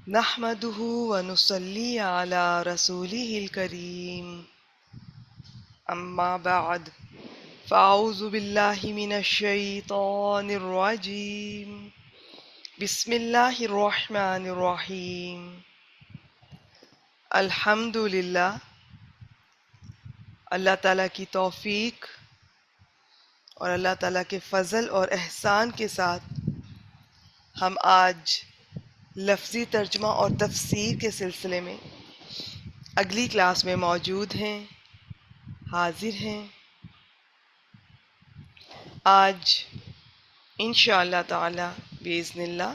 نحمده ونصلي على رسوله الكريم أما بعد فأعوذ بالله من الشيطان الرجيم بسم الله الرحمن الرحيم الحمد للہ اللہ تعالیٰ کی توفیق اور اللہ تعالیٰ کے فضل اور احسان کے ساتھ ہم آج لفظی ترجمہ اور تفسیر کے سلسلے میں اگلی کلاس میں موجود ہیں، حاضر ہیں۔ آج انشاءاللہ تعالی بإذن اللہ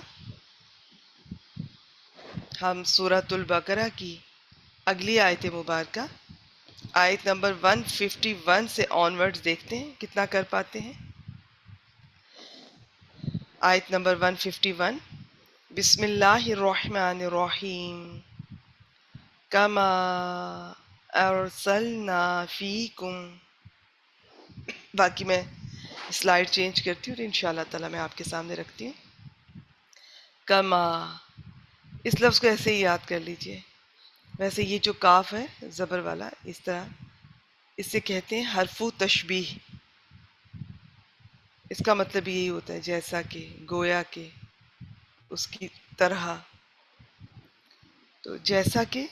ہم سورۃ البقرہ کی اگلی آیت مبارکہ آیت نمبر 151 سے آنورڈز دیکھتے ہیں، کتنا کر پاتے ہیں۔ آیت نمبر 151، بسم اللہ الرحمن الرحیم، کما ارسلنا فیکم۔ باقی میں سلائیڈ چینج کرتی ہوں اور انشاءاللہ تعالی میں آپ کے سامنے رکھتی ہوں۔ کما، اس لفظ کو ایسے ہی یاد کر لیجئے۔ ویسے یہ جو کاف ہے زبر والا، اس طرح اس سے کہتے ہیں حرف تشبیہ۔ اس کا مطلب یہی ہوتا ہے جیسا کہ، گویا کہ، اس کی طرح۔ تو جیسا کہ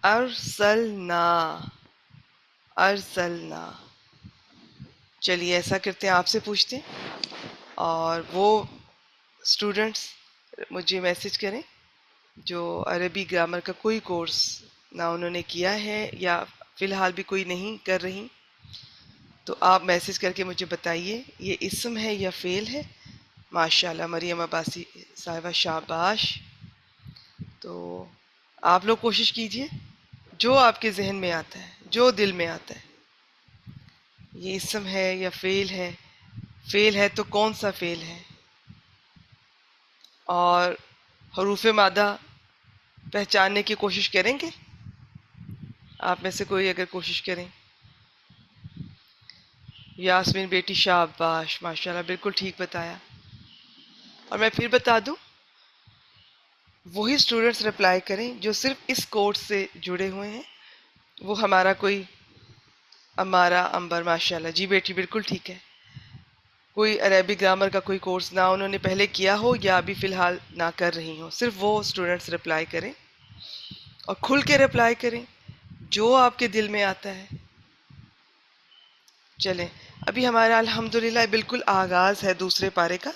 ارسلنا، ارسلنا۔ چلیے ایسا کرتے ہیں، آپ سے پوچھتے ہیں، اور وہ اسٹوڈنٹس مجھے میسج کریں جو عربی گرامر کا کوئی کورس نہ انہوں نے کیا ہے یا فی الحال بھی کوئی نہیں کر رہی، تو آپ میسج کر کے مجھے بتائیے یہ اسم ہے یا فعل ہے۔ ماشاءاللہ مریم عباسی صاحبہ، شاباش۔ تو آپ لوگ کوشش کیجئے، جو آپ کے ذہن میں آتا ہے، جو دل میں آتا ہے، یہ اسم ہے یا فعل ہے۔ فعل ہے تو کون سا فعل ہے، اور حروف مادہ پہچاننے کی کوشش کریں گے؟ آپ میں سے کوئی اگر کوشش کریں۔ یاسمین بیٹی شاباش، ماشاءاللہ بالکل ٹھیک بتایا۔ اور میں پھر بتا دوں، وہی اسٹوڈنٹس رپلائی کریں جو صرف اس کورس سے جڑے ہوئے ہیں۔ وہ ہمارا کوئی امارا امبر، ماشاءاللہ جی بیٹی بالکل ٹھیک ہے۔ کوئی عربی گرامر کا کوئی کورس نہ انہوں نے پہلے کیا ہو یا ابھی فی الحال نہ کر رہی ہوں، صرف وہ اسٹوڈنٹس رپلائی کریں، اور کھل کے رپلائی کریں جو آپ کے دل میں آتا ہے۔ چلیں ابھی ہمارا الحمدللہ بالکل آغاز ہے دوسرے پارے کا۔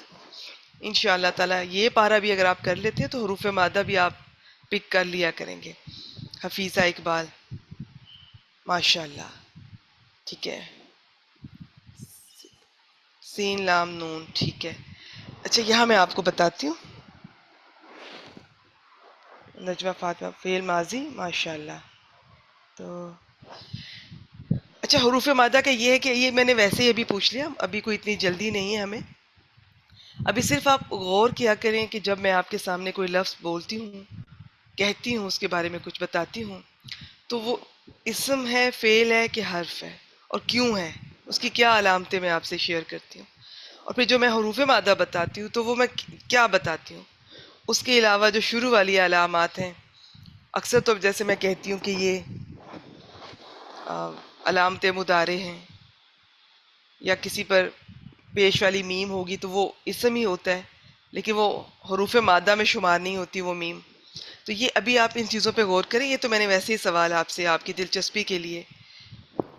انشاءاللہ تعالیٰ یہ پارہ بھی اگر آپ کر لیتے ہیں تو حروف مادہ بھی آپ پک کر لیا کریں گے۔ حفیظہ اقبال، ماشاءاللہ ٹھیک ہے۔ سین لام نون، ٹھیک ہے۔ اچھا یہاں میں آپ کو بتاتی ہوں، نجمہ فاطمہ فعل ماضی، ماشاءاللہ۔ تو اچھا حروف مادہ کا یہ ہے کہ یہ میں نے ویسے ہی ابھی پوچھ لیا، ابھی کوئی اتنی جلدی نہیں ہے ہمیں۔ ابھی صرف آپ غور کیا کریں کہ جب میں آپ کے سامنے کوئی لفظ بولتی ہوں، کہتی ہوں، اس کے بارے میں کچھ بتاتی ہوں، تو وہ اسم ہے، فعل ہے کہ حرف ہے، اور کیوں ہے، اس کی کیا علامتیں میں آپ سے شیئر کرتی ہوں۔ اور پھر جو میں حروف مادہ بتاتی ہوں تو وہ میں کیا بتاتی ہوں، اس کے علاوہ جو شروع والی علامات ہیں۔ اکثر تو جیسے میں کہتی ہوں کہ یہ علامت مضارع ہیں، یا کسی پر پیش والی میم ہوگی تو وہ اسم ہی ہوتا ہے، لیکن وہ حروف مادہ میں شمار نہیں ہوتی وہ میم۔ تو یہ ابھی آپ ان چیزوں پہ غور کریں، یہ تو میں نے ویسے ہی سوال آپ سے آپ کی دلچسپی کے لیے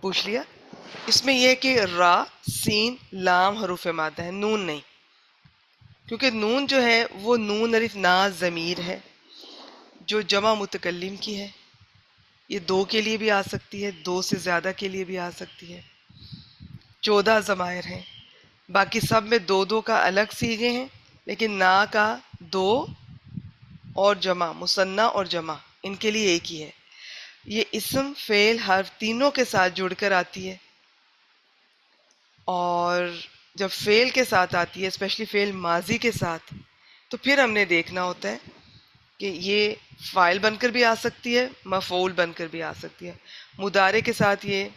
پوچھ لیا۔ اس میں یہ کہ را، سین، لام حروف مادہ ہے، نون نہیں، کیونکہ نون جو ہے وہ نون الف نا ضمیر ہے جو جمع متکلم کی ہے۔ یہ دو کے لیے بھی آ سکتی ہے، دو سے زیادہ کے لیے بھی آ سکتی ہے۔ 14 ضمائر ہیں، باقی سب میں دو دو کا الگ صیغے ہیں، لیکن نا کا دو اور جمع، مثنیٰ اور جمع، ان کے لیے ایک ہی ہے۔ یہ اسم، فعل، حرف تینوں کے ساتھ جڑ کر آتی ہے، اور جب فعل کے ساتھ آتی ہے، اسپیشلی فعل ماضی کے ساتھ، تو پھر ہم نے دیکھنا ہوتا ہے کہ یہ فاعل بن کر بھی آ سکتی ہے، مفعول بن کر بھی آ سکتی ہے۔ مضارع کے ساتھ یہ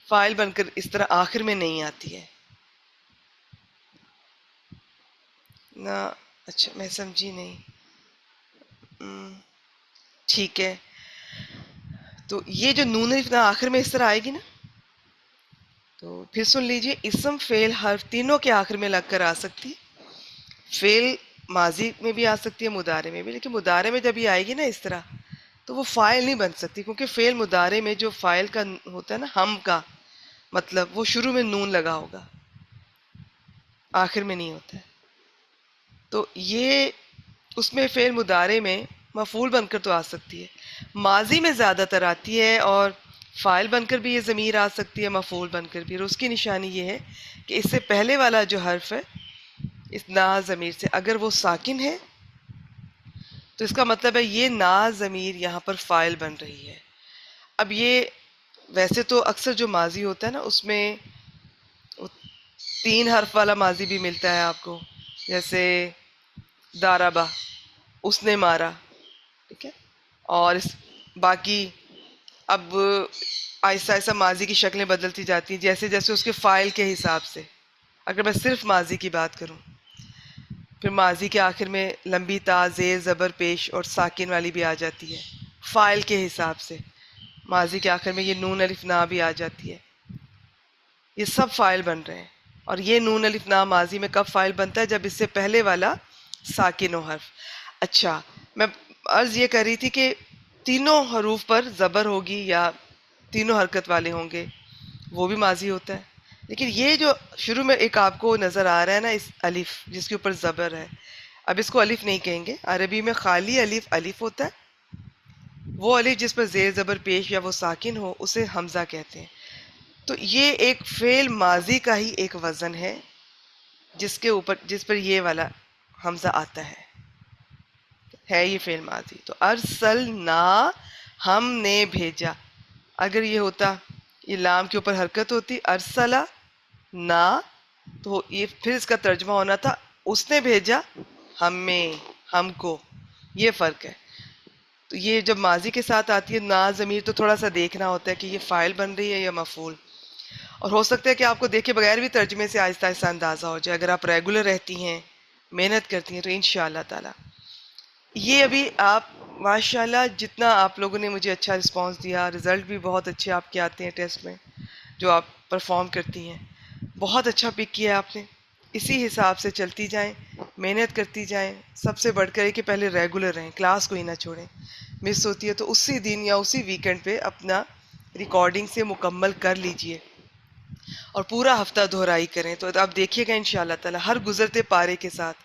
فاعل بن کر اس طرح آخر میں نہیں آتی ہے نا۔ اچھا میں سمجھی نہیں، م، ٹھیک ہے. تو یہ جو نون الف نا آخر میں اس طرح آئے گی نا، تو پھر سن لیجئے، اسم فعل حرف تینوں کے آخر میں لگ کر آ سکتی ہے. فعل ماضی میں بھی آ سکتی ہے، مضارع میں بھی، لیکن مضارع میں جب یہ آئے گی نا اس طرح تو وہ فاعل نہیں بن سکتی، کیونکہ فعل مضارع میں جو فاعل کا ہوتا ہے نا، ہم کا مطلب وہ شروع میں نون لگا ہوگا، آخر میں نہیں ہوتا ہے. تو یہ اس میں فعل مضارع میں مفعول بن کر تو آ سکتی ہے، ماضی میں زیادہ تر آتی ہے، اور فاعل بن کر بھی یہ ضمیر آ سکتی ہے، مفعول بن کر بھی. اور اس کی نشانی یہ ہے کہ اس سے پہلے والا جو حرف ہے اس نا ضمیر سے اگر وہ ساکن ہے تو اس کا مطلب ہے یہ نا ضمیر یہاں پر فاعل بن رہی ہے. اب یہ ویسے تو اکثر جو ماضی ہوتا ہے نا اس میں تین حرف والا ماضی بھی ملتا ہے آپ کو، جیسے دارابا، اس نے مارا، ٹھیک ہے. اور باقی اب آہستہ آہستہ ماضی کی شکلیں بدلتی جاتی ہیں جیسے جیسے اس کے فاعل کے حساب سے. اگر میں صرف ماضی کی بات کروں، پھر ماضی کے آخر میں لمبی تا، زیر، زبر پیش اور ساکن والی بھی آ جاتی ہے فاعل کے حساب سے. ماضی کے آخر میں یہ نون الف نا بھی آ جاتی ہے. یہ سب فاعل بن رہے ہیں، اور یہ نون الف نا ماضی میں کب فاعل بنتا ہے؟ جب اس سے پہلے والا ساکن و حرف. اچھا، میں عرض یہ کر رہی تھی کہ تینوں حروف پر زبر ہوگی یا تینوں حرکت والے ہوں گے، وہ بھی ماضی ہوتا ہے. لیکن یہ جو شروع میں ایک آپ کو نظر آ رہا ہے نا اس الف جس کے اوپر زبر ہے، اب اس کو الف نہیں کہیں گے، عربی میں خالی الف الف ہوتا ہے. وہ الف جس پر زیر زبر پیش یا وہ ساکن ہو اسے حمزہ کہتے ہیں. تو یہ ایک فعل ماضی کا ہی ایک وزن ہے جس پر یہ والا حمزہ آتا ہے یہ فعل ماضی. تو ارسلنا، ہم نے بھیجا. اگر یہ ہوتا، یہ لام کے اوپر حرکت ہوتی، ارسلا نا، تو یہ پھر اس کا ترجمہ ہونا تھا اس نے بھیجا ہمیں، ہم کو. یہ فرق ہے. تو یہ جب ماضی کے ساتھ آتی ہے نا ضمیر تو تھوڑا سا دیکھنا ہوتا ہے کہ یہ فاعل بن رہی ہے یا مفعول. اور ہو سکتا ہے کہ آپ کو دیکھے بغیر بھی ترجمے سے آہستہ آہستہ اندازہ ہو جائے اگر آپ ریگولر رہتی ہیں، محنت کرتی ہیں، تو انشاءاللہ تعالی. یہ ابھی آپ ماشاءاللہ جتنا آپ لوگوں نے مجھے اچھا رسپانس دیا، رزلٹ بھی بہت اچھے آپ کے آتے ہیں ٹیسٹ میں جو آپ پرفارم کرتی ہیں، بہت اچھا پک کیا آپ نے. اسی حساب سے چلتی جائیں، محنت کرتی جائیں. سب سے بڑھ کر کہ پہلے ریگولر رہیں، کلاس کو ہی نہ چھوڑیں. مس ہوتی ہے تو اسی دن یا اسی ویکنڈ پہ اپنا ریکارڈنگ سے مکمل کر لیجئے اور پورا ہفتہ دہرائی کریں. تو آپ دیکھیے گا انشاءاللہ تعالی ہر گزرتے پارے کے ساتھ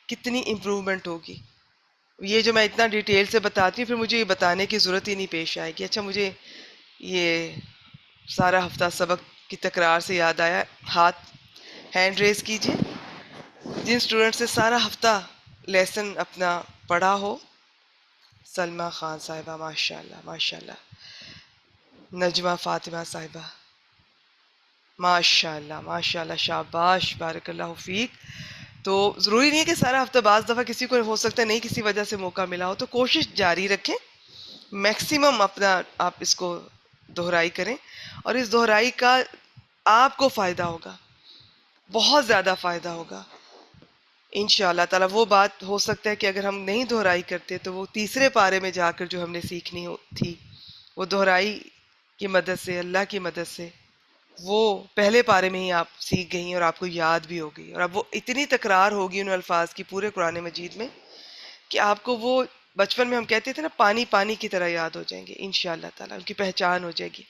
کتنی امپرومنٹ ہوگی. یہ جو میں اتنا ڈیٹیل سے بتاتی ہوں پھر مجھے یہ بتانے کی ضرورت ہی نہیں پیش آئے گی. اچھا، مجھے یہ سارا ہفتہ سبق کی تکرار سے یاد آیا. ہاتھ ہینڈ ریز کیجئے جن اسٹوڈنٹ سے سارا ہفتہ لیسن اپنا پڑھا ہو. سلمہ خان صاحبہ، ماشاءاللہ ماشاءاللہ. نجمہ فاطمہ صاحبہ، ماشاءاللہ ماشاءاللہ، شاباش، بارک اللہ فیک. تو ضروری نہیں ہے کہ سارا ہفتہ، بعض دفعہ کسی کو ہو سکتا ہے نہیں کسی وجہ سے موقع ملا ہو، تو کوشش جاری رکھیں، میکسیمم اپنا آپ اس کو دہرائی کریں. اور اس دہرائی کا آپ کو فائدہ ہوگا، بہت زیادہ فائدہ ہوگا انشاءاللہ تعالیٰ. وہ بات ہو سکتا ہے کہ اگر ہم نہیں دہرائی کرتے تو وہ تیسرے پارے میں جا کر جو ہم نے سیکھنی تھی وہ دہرائی کی مدد سے، اللہ کی مدد سے، وہ پہلے پارے میں ہی آپ سیکھ گئی اور آپ کو یاد بھی ہو گئی. اور اب وہ اتنی تکرار ہوگی ان الفاظ کی پورے قرآن مجید میں کہ آپ کو وہ بچپن میں ہم کہتے تھے نا پانی پانی کی طرح یاد ہو جائیں گے انشاءاللہ تعالیٰ، ان کی پہچان ہو جائے گی.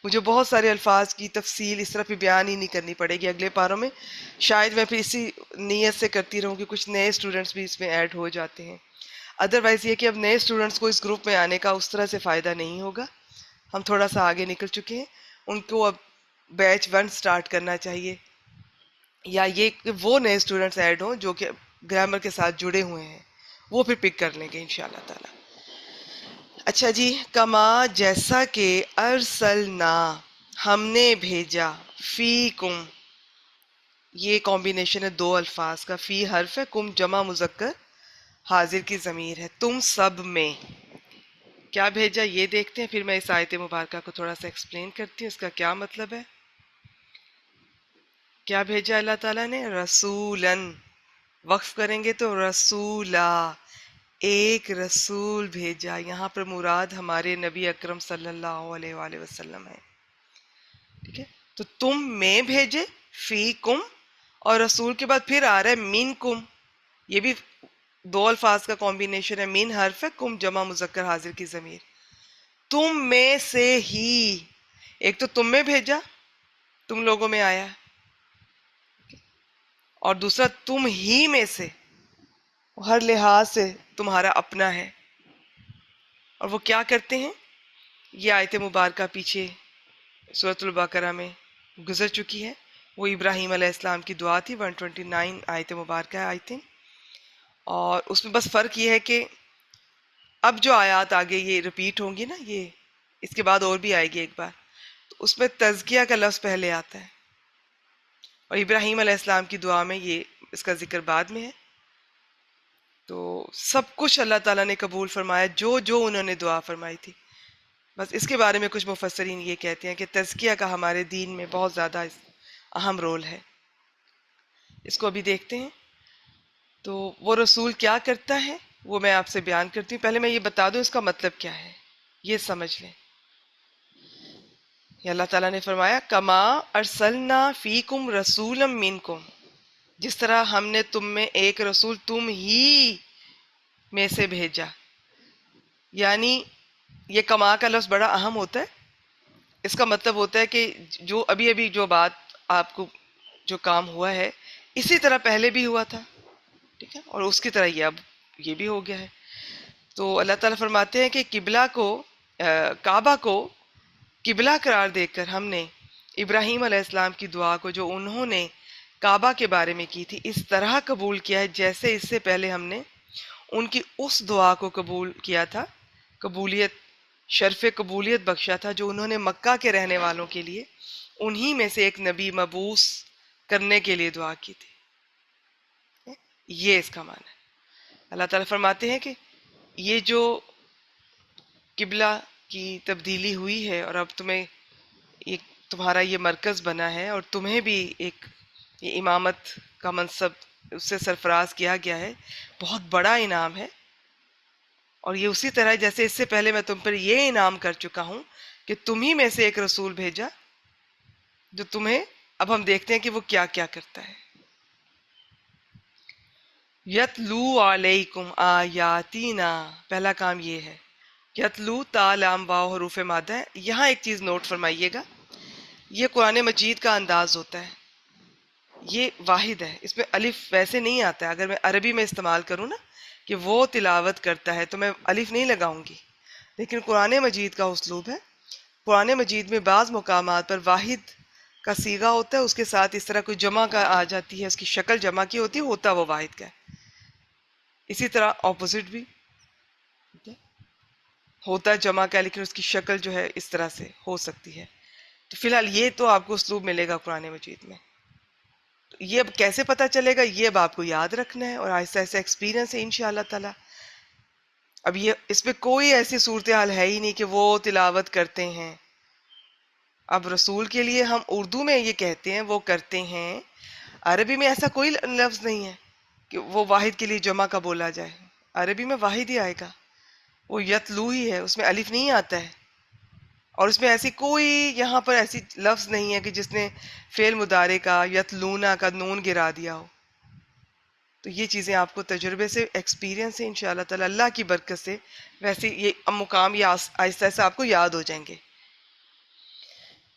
مجھے بہت سارے الفاظ کی تفصیل اس طرح پہ بیان ہی نہیں کرنی پڑے گی اگلے پاروں میں. شاید میں پھر اسی نیت سے کرتی رہوں کہ کچھ نئے اسٹوڈنٹس بھی اس میں ایڈ ہو جاتے ہیں. ادروائز یہ کہ اب نئے اسٹوڈنٹس کو اس گروپ میں آنے کا اس طرح سے فائدہ نہیں ہوگا. ہم تھوڑا سا آگے نکل چکے ہیں، ان کو اب بیچ 1 سٹارٹ کرنا چاہیے، یا یہ کہ وہ نئے اسٹوڈنٹس ایڈ ہوں جو کہ گرامر کے ساتھ جڑے ہوئے ہیں، وہ پھر پک کر لیں گے انشاءاللہ تعالی. اچھا جی، کما جیسا کہ ارسلنا، ہم نے بھیجا، فیکم، یہ کمبینیشن ہے دو الفاظ کا. فی حرف ہے، کم جمع مذکر حاضر کی ضمیر ہے، تم سب میں. کیا بھیجا یہ دیکھتے ہیں، پھر میں اس آیت مبارکہ کو تھوڑا سا ایکسپلین کرتی ہوں اس کا کیا مطلب ہے. کیا بھیجا اللہ تعالیٰ نے؟ رسولن، وقف کریں گے تو رسولا، ایک رسول بھیجا. یہاں پر مراد ہمارے نبی اکرم صلی اللہ علیہ وآلہ وسلم ہے. ٹھیک ہے، تو تم میں بھیجے، فی کم، اور رسول کے بعد پھر آ رہا ہے من کم. یہ بھی دو الفاظ کا کمبینیشن ہے. من حرف ہے، کم جمع مذکر حاضر کی ضمیر. تم میں سے ہی، ایک تو تم میں بھیجا، تم لوگوں میں آیا، اور دوسرا تم ہی میں سے، ہر لحاظ سے تمہارا اپنا ہے. اور وہ کیا کرتے ہیں؟ یہ آیت مبارکہ پیچھے سورۃ البقرہ میں گزر چکی ہے. وہ ابراہیم علیہ السلام کی دعا تھی، 129 آیت مبارکہ ہے آئی تھنک. اور اس میں بس فرق یہ ہے کہ اب جو آیات آگے یہ ریپیٹ ہوں گی نا، یہ اس کے بعد اور بھی آئے گی ایک بار، تو اس میں تزکیہ کا لفظ پہلے آتا ہے، اور ابراہیم علیہ السلام کی دعا میں یہ اس کا ذکر بعد میں ہے. تو سب کچھ اللہ تعالیٰ نے قبول فرمایا جو جو انہوں نے دعا فرمائی تھی. بس اس کے بارے میں کچھ مفسرین یہ کہتے ہیں کہ تزکیہ کا ہمارے دین میں بہت زیادہ اہم رول ہے. اس کو ابھی دیکھتے ہیں. تو وہ رسول کیا کرتا ہے وہ میں آپ سے بیان کرتی ہوں. پہلے میں یہ بتا دوں اس کا مطلب کیا ہے، یہ سمجھ لیں. یہ اللہ تعالیٰ نے فرمایا کما ارسلنا فیکم رسولا منکم، جس طرح ہم نے تم میں ایک رسول تم ہی میں سے بھیجا. یعنی یہ کما کا لفظ بڑا اہم ہوتا ہے. اس کا مطلب ہوتا ہے کہ جو ابھی ابھی جو بات آپ کو جو کام ہوا ہے اسی طرح پہلے بھی ہوا تھا. ٹھیک ہے، اور اس کی طرح یہ اب یہ بھی ہو گیا ہے. تو اللہ تعالیٰ فرماتے ہیں کہ قبلہ کو، کعبہ کو قبلہ قرار دے کر ہم نے ابراہیم علیہ السلام کی دعا کو جو انہوں نے کعبہ کے بارے میں کی تھی اس طرح قبول کیا ہے جیسے اس سے پہلے ہم نے ان کی اس دعا کو قبول کیا تھا، قبولیت، شرف قبولیت بخشا تھا جو انہوں نے مکہ کے رہنے والوں کے لیے انہی میں سے ایک نبی مبعوث کرنے کے لیے دعا کی تھی. یہ اس کا معنی ہے. اللہ تعالیٰ فرماتے ہیں کہ یہ جو قبلہ کی تبدیلی ہوئی ہے اور اب تمہیں ایک تمہارا یہ مرکز بنا ہے اور تمہیں بھی ایک یہ امامت کا منصب اس سے سرفراز کیا گیا ہے، بہت بڑا انعام ہے. اور یہ اسی طرح جیسے اس سے پہلے میں تم پر یہ انعام کر چکا ہوں کہ تم ہی میں سے ایک رسول بھیجا جو تمہیں، اب ہم دیکھتے ہیں کہ وہ کیا کیا کرتا ہے. یتلو علیکم آیاتینا، پہلا کام یہ ہے. یتلو تا لام واو حروف مادہ ہے. یہاں ایک چیز نوٹ فرمائیے گا، یہ قرآن مجید کا انداز ہوتا ہے، یہ واحد ہے، اس میں الف ویسے نہیں آتا ہے. اگر میں عربی میں استعمال کروں نا کہ وہ تلاوت کرتا ہے تو میں الف نہیں لگاؤں گی، لیکن قرآن مجید کا اسلوب ہے. قرآن مجید میں بعض مقامات پر واحد کا صیغہ ہوتا ہے، اس کے ساتھ اس طرح کوئی جمع کا آ جاتی ہے، اس کی شکل جمع کی ہوتی ہے، ہوتا وہ واحد کا ہے. اسی طرح اپوزٹ بھی ہوتا ہے جمع کا، لیکن اس کی شکل جو ہے اس طرح سے ہو سکتی ہے. تو فی الحال یہ تو آپ کو اسلوب ملے گا قرآن مجید میں. یہ اب کیسے پتہ چلے گا، یہ اب آپ کو یاد رکھنا ہے اور آہستہ آہستہ ایکسپیرینس ہے انشاءاللہ تعالی. اب یہ اس پہ کوئی ایسی صورتحال ہے ہی نہیں کہ وہ تلاوت کرتے ہیں. اب رسول کے لیے ہم اردو میں یہ کہتے ہیں وہ کرتے ہیں، عربی میں ایسا کوئی لفظ نہیں ہے کہ وہ واحد کے لیے جمع کا بولا جائے. عربی میں واحد ہی آئے گا، وہ یتلو ہی ہے، اس میں الف نہیں آتا ہے. اور اس میں ایسی کوئی یہاں پر ایسی لفظ نہیں ہے کہ جس نے فعل مضارع کا یتلونا کا نون گرا دیا ہو. تو یہ چیزیں آپ کو تجربے سے، ایکسپیرینس سے انشاءاللہ تعالی اللہ کی برکت سے ویسے یہ مقام یہ آہستہ آہستہ آپ کو یاد ہو جائیں گے.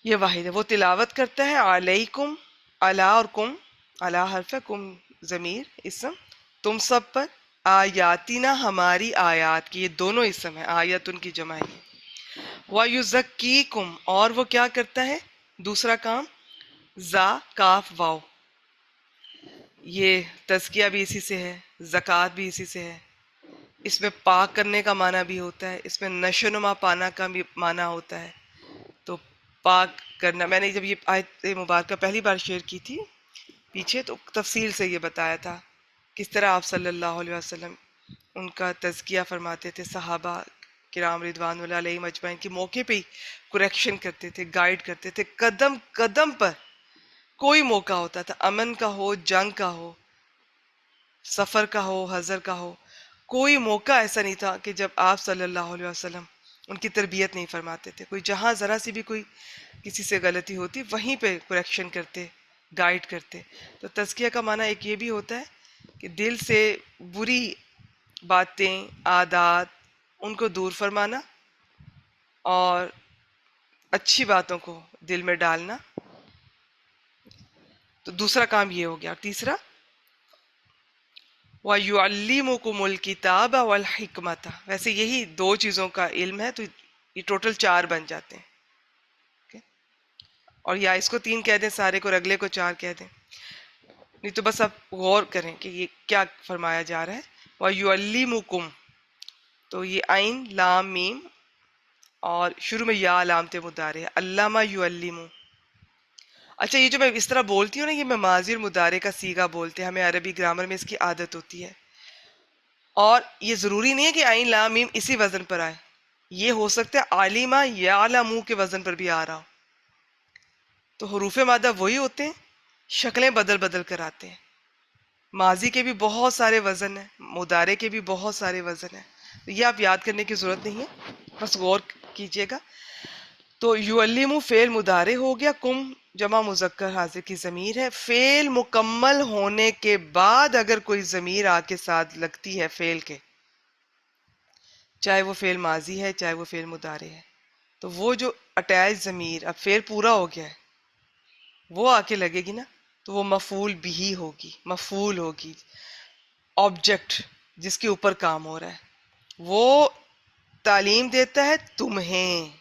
یہ واحد ہے، وہ تلاوت کرتا ہے علیکم، علا اور کم، علا حرف ہے، کم ضمیر اسم، تم سب پر، آیاتینا ہماری آیات کی، یہ دونوں اسم ہے، آیت ان کی جمع ہے. وَيُزَكِّيكُمْ، اور وہ کیا کرتا ہے، دوسرا کام، زا کاف واو، یہ تزکیہ بھی اسی سے ہے، زکوٰۃ بھی اسی سے ہے. اس میں پاک کرنے کا معنی بھی ہوتا ہے، اس میں نشو نما پانا کا بھی معنی ہوتا ہے. تو پاک کرنا، میں نے جب یہ آیت مبارکہ پہلی بار شیئر کی تھی پیچھے تو تفصیل سے یہ بتایا تھا کس طرح آپ صلی اللہ علیہ وسلم ان کا تزکیہ فرماتے تھے، صحابہ کرام رضوان اللہ علیہم اجمعین کے موقع پہ ہی کریکشن کرتے تھے، گائیڈ کرتے تھے قدم قدم پر. کوئی موقع ہوتا تھا، امن کا ہو، جنگ کا ہو، سفر کا ہو، حضر کا ہو، کوئی موقع ایسا نہیں تھا کہ جب آپ صلی اللہ علیہ وسلم ان کی تربیت نہیں فرماتے تھے. کوئی جہاں ذرا سی بھی کوئی کسی سے غلطی ہوتی وہیں پہ کریکشن کرتے، گائیڈ کرتے. تو تزکیہ کا معنی ایک یہ بھی ہوتا ہے کہ دل سے بری باتیں، عادات ان کو دور فرمانا اور اچھی باتوں کو دل میں ڈالنا. تو دوسرا کام یہ ہو گیا. اور تیسرا وَيُعَلِّمُكُمُ الْكِتَابَ وَالْحِكْمَةَ. ویسے یہی دو چیزوں کا علم ہے تو یہ ٹوٹل 4 بن جاتے ہیں. Okay؟ اور یا اس کو 3 کہہ دیں سارے کو اور اگلے کو 4 کہہ دیں. نہیں تو بس آپ غور کریں کہ یہ کیا فرمایا جا رہا ہے. وَيُعَلِّمُكُمْ، تو یہ عین لام میم اور شروع میں یا علامت مضارع ہے. علامہ یعلم. اچھا یہ جو میں اس طرح بولتی ہوں نا، یہ میں ماضی اور مضارع کا صیغہ بولتے ہیں، ہمیں عربی گرامر میں اس کی عادت ہوتی ہے. اور یہ ضروری نہیں ہے کہ عین لام میم اسی وزن پر آئے. یہ ہو سکتا ہے عالمہ یعلم کے وزن پر بھی آ رہا ہو. تو حروف مادہ وہی ہوتے ہیں، شکلیں بدل بدل کر آتے ہیں. ماضی کے بھی بہت سارے وزن ہیں، مضارع کے بھی بہت سارے وزن ہیں. یہ آپ یاد کرنے کی ضرورت نہیں ہے، بس غور کیجئے گا. تو یعلم فعل مضارع ہو گیا، کم جمع مذکر حاضر کی ضمیر ہے. فعل مکمل ہونے کے بعد اگر کوئی ضمیر آ کے ساتھ لگتی ہے فعل کے، چاہے وہ فعل ماضی ہے چاہے وہ فعل مضارع ہے، تو وہ جو اٹیچ ضمیر، اب فعل پورا ہو گیا ہے، وہ آ کے لگے گی نا، تو وہ مفعول بھی ہوگی، مفعول ہوگی، آبجیکٹ جس کے اوپر کام ہو رہا ہے. وہ تعلیم دیتا ہے تمہیں.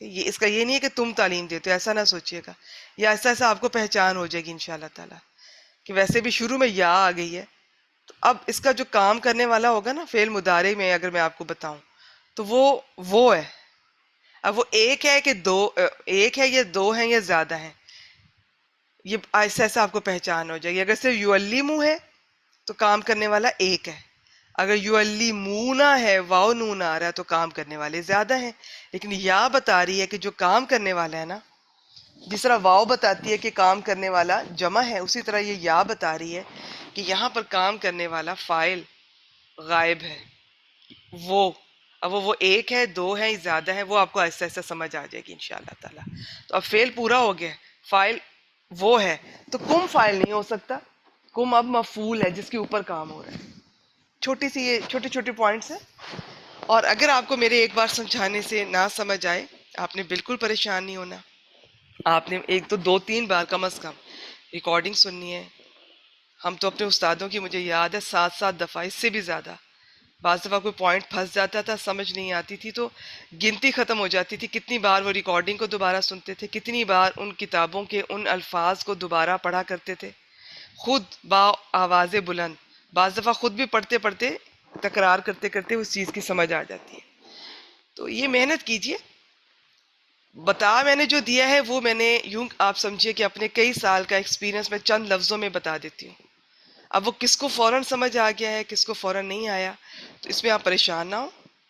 یہ اس کا یہ نہیں ہے کہ تم تعلیم دیتے ہو، ایسا نہ سوچیے گا. یا ایسا ایسا آپ کو پہچان ہو جائے گی انشاءاللہ تعالیٰ کہ ویسے بھی شروع میں یا آ گئی ہے. تو اب اس کا جو کام کرنے والا ہوگا نا فعل مضارع میں، اگر میں آپ کو بتاؤں تو وہ ہے. اب وہ ایک ہے کہ دو، ایک ہے یا دو ہیں یا زیادہ ہیں، یہ ایسا ایسا آپ کو پہچان ہو جائے گی. اگر صرف یعلم ہے تو کام کرنے والا ایک ہے. اگر یعلمونا ہے، واو نون آ رہا ہے تو کام کرنے والے زیادہ ہیں. لیکن یا بتا رہی ہے کہ جو کام کرنے والا ہے نا، جس طرح واو بتاتی ہے کہ کام کرنے والا جمع ہے، اسی طرح یہ یا بتا رہی ہے کہ یہاں پر کام کرنے والا فاعل غائب ہے. وہ اب وہ ایک ہے، دو ہے، زیادہ ہے، وہ آپ کو ایسا ایسا سمجھ آ جائے گی انشاءاللہ تعالیٰ. تو اب فعل پورا ہو گیا، فاعل وہ ہے، تو کم فاعل نہیں ہو سکتا. کم اب مفعول ہے جس کے اوپر کام ہو رہا ہے. چھوٹی سی یہ چھوٹے چھوٹے پوائنٹس ہیں. اور اگر آپ کو میرے ایک بار سمجھانے سے نہ سمجھ آئے، آپ نے بالکل پریشان نہیں ہونا. آپ نے ایک تو 2-3 بار کم از کم ریکارڈنگ سننی ہے. ہم تو اپنے استادوں کی، مجھے یاد ہے 7 دفعہ، اس سے بھی زیادہ. بعض دفعہ کوئی پوائنٹ پھنس جاتا تھا، سمجھ نہیں آتی تھی تو گنتی ختم ہو جاتی تھی کتنی بار وہ ریکارڈنگ کو دوبارہ سنتے تھے، کتنی بار ان کتابوں کے ان الفاظ کو دوبارہ پڑھا کرتے تھے خود با آواز بلند. بعض دفعہ خود بھی پڑھتے پڑھتے تکرار کرتے کرتے اس چیز کی سمجھ آ جاتی ہے. تو یہ محنت کیجئے. بتا میں نے جو دیا ہے وہ میں نے یوں آپ سمجھیے کہ اپنے کئی سال کا ایکسپیرینس میں چند لفظوں میں بتا دیتی ہوں. اب وہ کس کو فوراً سمجھ آ گیا ہے، کس کو فوراً نہیں آیا، تو اس میں آپ پریشان نہ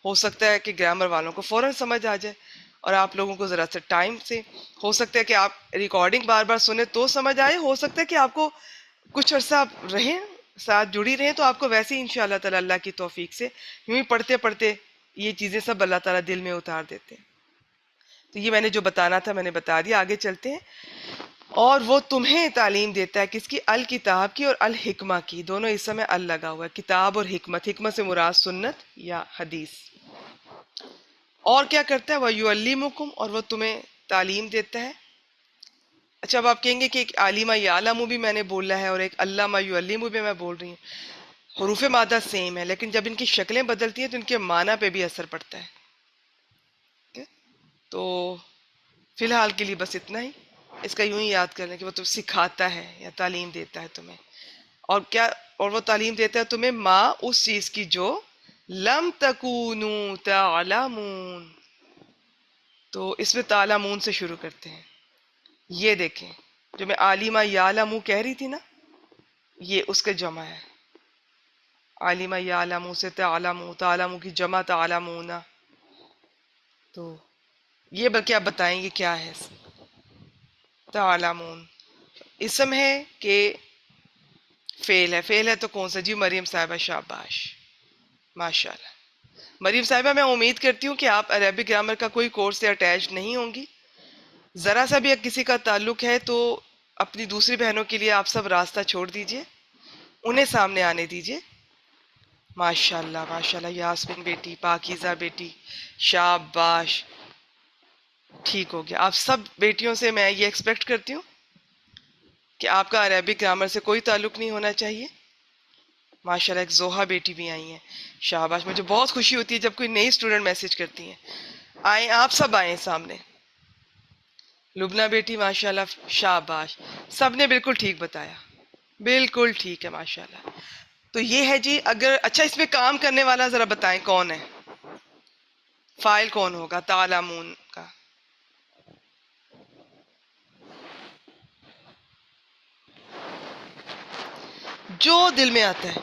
ہو سکتا ہے کہ گرامر والوں کو فوراً سمجھ آ جائے اور آپ لوگوں کو ذرا سا ٹائم سے. ہو سکتا ہے کہ آپ ریکارڈنگ بار بار سنیں تو سمجھ آئے، ہو سکتا ہے کہ آپ کو کچھ عرصہ آپ رہیں ساتھ جڑی رہیں تو آپ کو ویسے ہی انشاءاللہ تعالیٰ اللہ کی توفیق سے یوں ہی پڑھتے پڑھتے یہ چیزیں سب اللہ تعالیٰ دل میں اتار دیتے ہیں. تو یہ میں نے جو بتانا تھا میں نے بتا دیا. آگے چلتے ہیں. اور وہ تمہیں تعلیم دیتا ہے کس کی؟ الکتاب کی اور الحکمہ کی. دونوں اس میں ال لگا ہوا ہے، کتاب اور حکمت. حکمت سے مراد سنت یا حدیث. اور کیا کرتا ہے؟ وَيُعَلِّمُكُمْ، اور وہ تمہیں تعلیم دیتا ہے. اچھا اب آپ کہیں گے کہ ایک عالمہ یعلم بھی میں نے بولا ہے اور ایک علامہ یعلم بھی میں بول رہی ہوں. حروف مادہ سیم ہے لیکن جب ان کی شکلیں بدلتی ہیں تو ان کے معنی پہ بھی اثر پڑتا ہے. تو فی الحال کے لیے بس اتنا ہی. اس کا یوں ہی یاد کرنا کہ وہ تم سکھاتا ہے یا تعلیم دیتا ہے تمہیں. اور کیا؟ اور وہ تعلیم دیتا ہے تمہیں ما اس چیز کی جو لم تکونوا تعلمون. تو اس میں تعلمون سے شروع کرتے ہیں. یہ دیکھیں جو میں عالمہ یعلم کہہ رہی تھی نا، یہ اس کے جمع ہے. عالمہ یعلم سے تعلم، تعلم کی جمع تعلمون. تو یہ بلکہ آپ بتائیں گے کیا ہے؟ تعلمون اسم ہے کہ فیل ہے تو کون سا؟ جی مریم صاحبہ، شاباش، ماشاءاللہ۔ مریم صاحبہ میں امید کرتی ہوں کہ آپ عربک گرامر کا کوئی کورس سے اٹیچ نہیں ہوں گی، ذرا سا بھی اگر کسی کا تعلق ہے تو اپنی دوسری بہنوں کے لیے آپ سب راستہ چھوڑ دیجئے، انہیں سامنے آنے دیجئے۔ ماشاءاللہ ماشاءاللہ، یاسمین بیٹی، پاکیزہ بیٹی، شاباش، ٹھیک ہو گیا۔ آپ سب بیٹیوں سے میں یہ ایکسپیکٹ کرتی ہوں کہ آپ کا عربک گرامر سے کوئی تعلق نہیں ہونا چاہیے۔ ماشاءاللہ ایک زوہا بیٹی بھی آئی ہیں، شاباش، مجھے بہت خوشی ہوتی ہے جب کوئی نئی اسٹوڈنٹ میسج کرتی ہیں۔ آئیں، آپ سب آئیں سامنے۔ لبنہ بیٹی ماشاءاللہ، شاباش، سب نے بالکل ٹھیک بتایا، بالکل ٹھیک ہے ماشاءاللہ۔ تو یہ ہے جی، اگر اچھا اس میں کام کرنے والا ذرا بتائیں کون ہے، فائل کون ہوگا تعلمون کا؟ جو دل میں آتا ہے،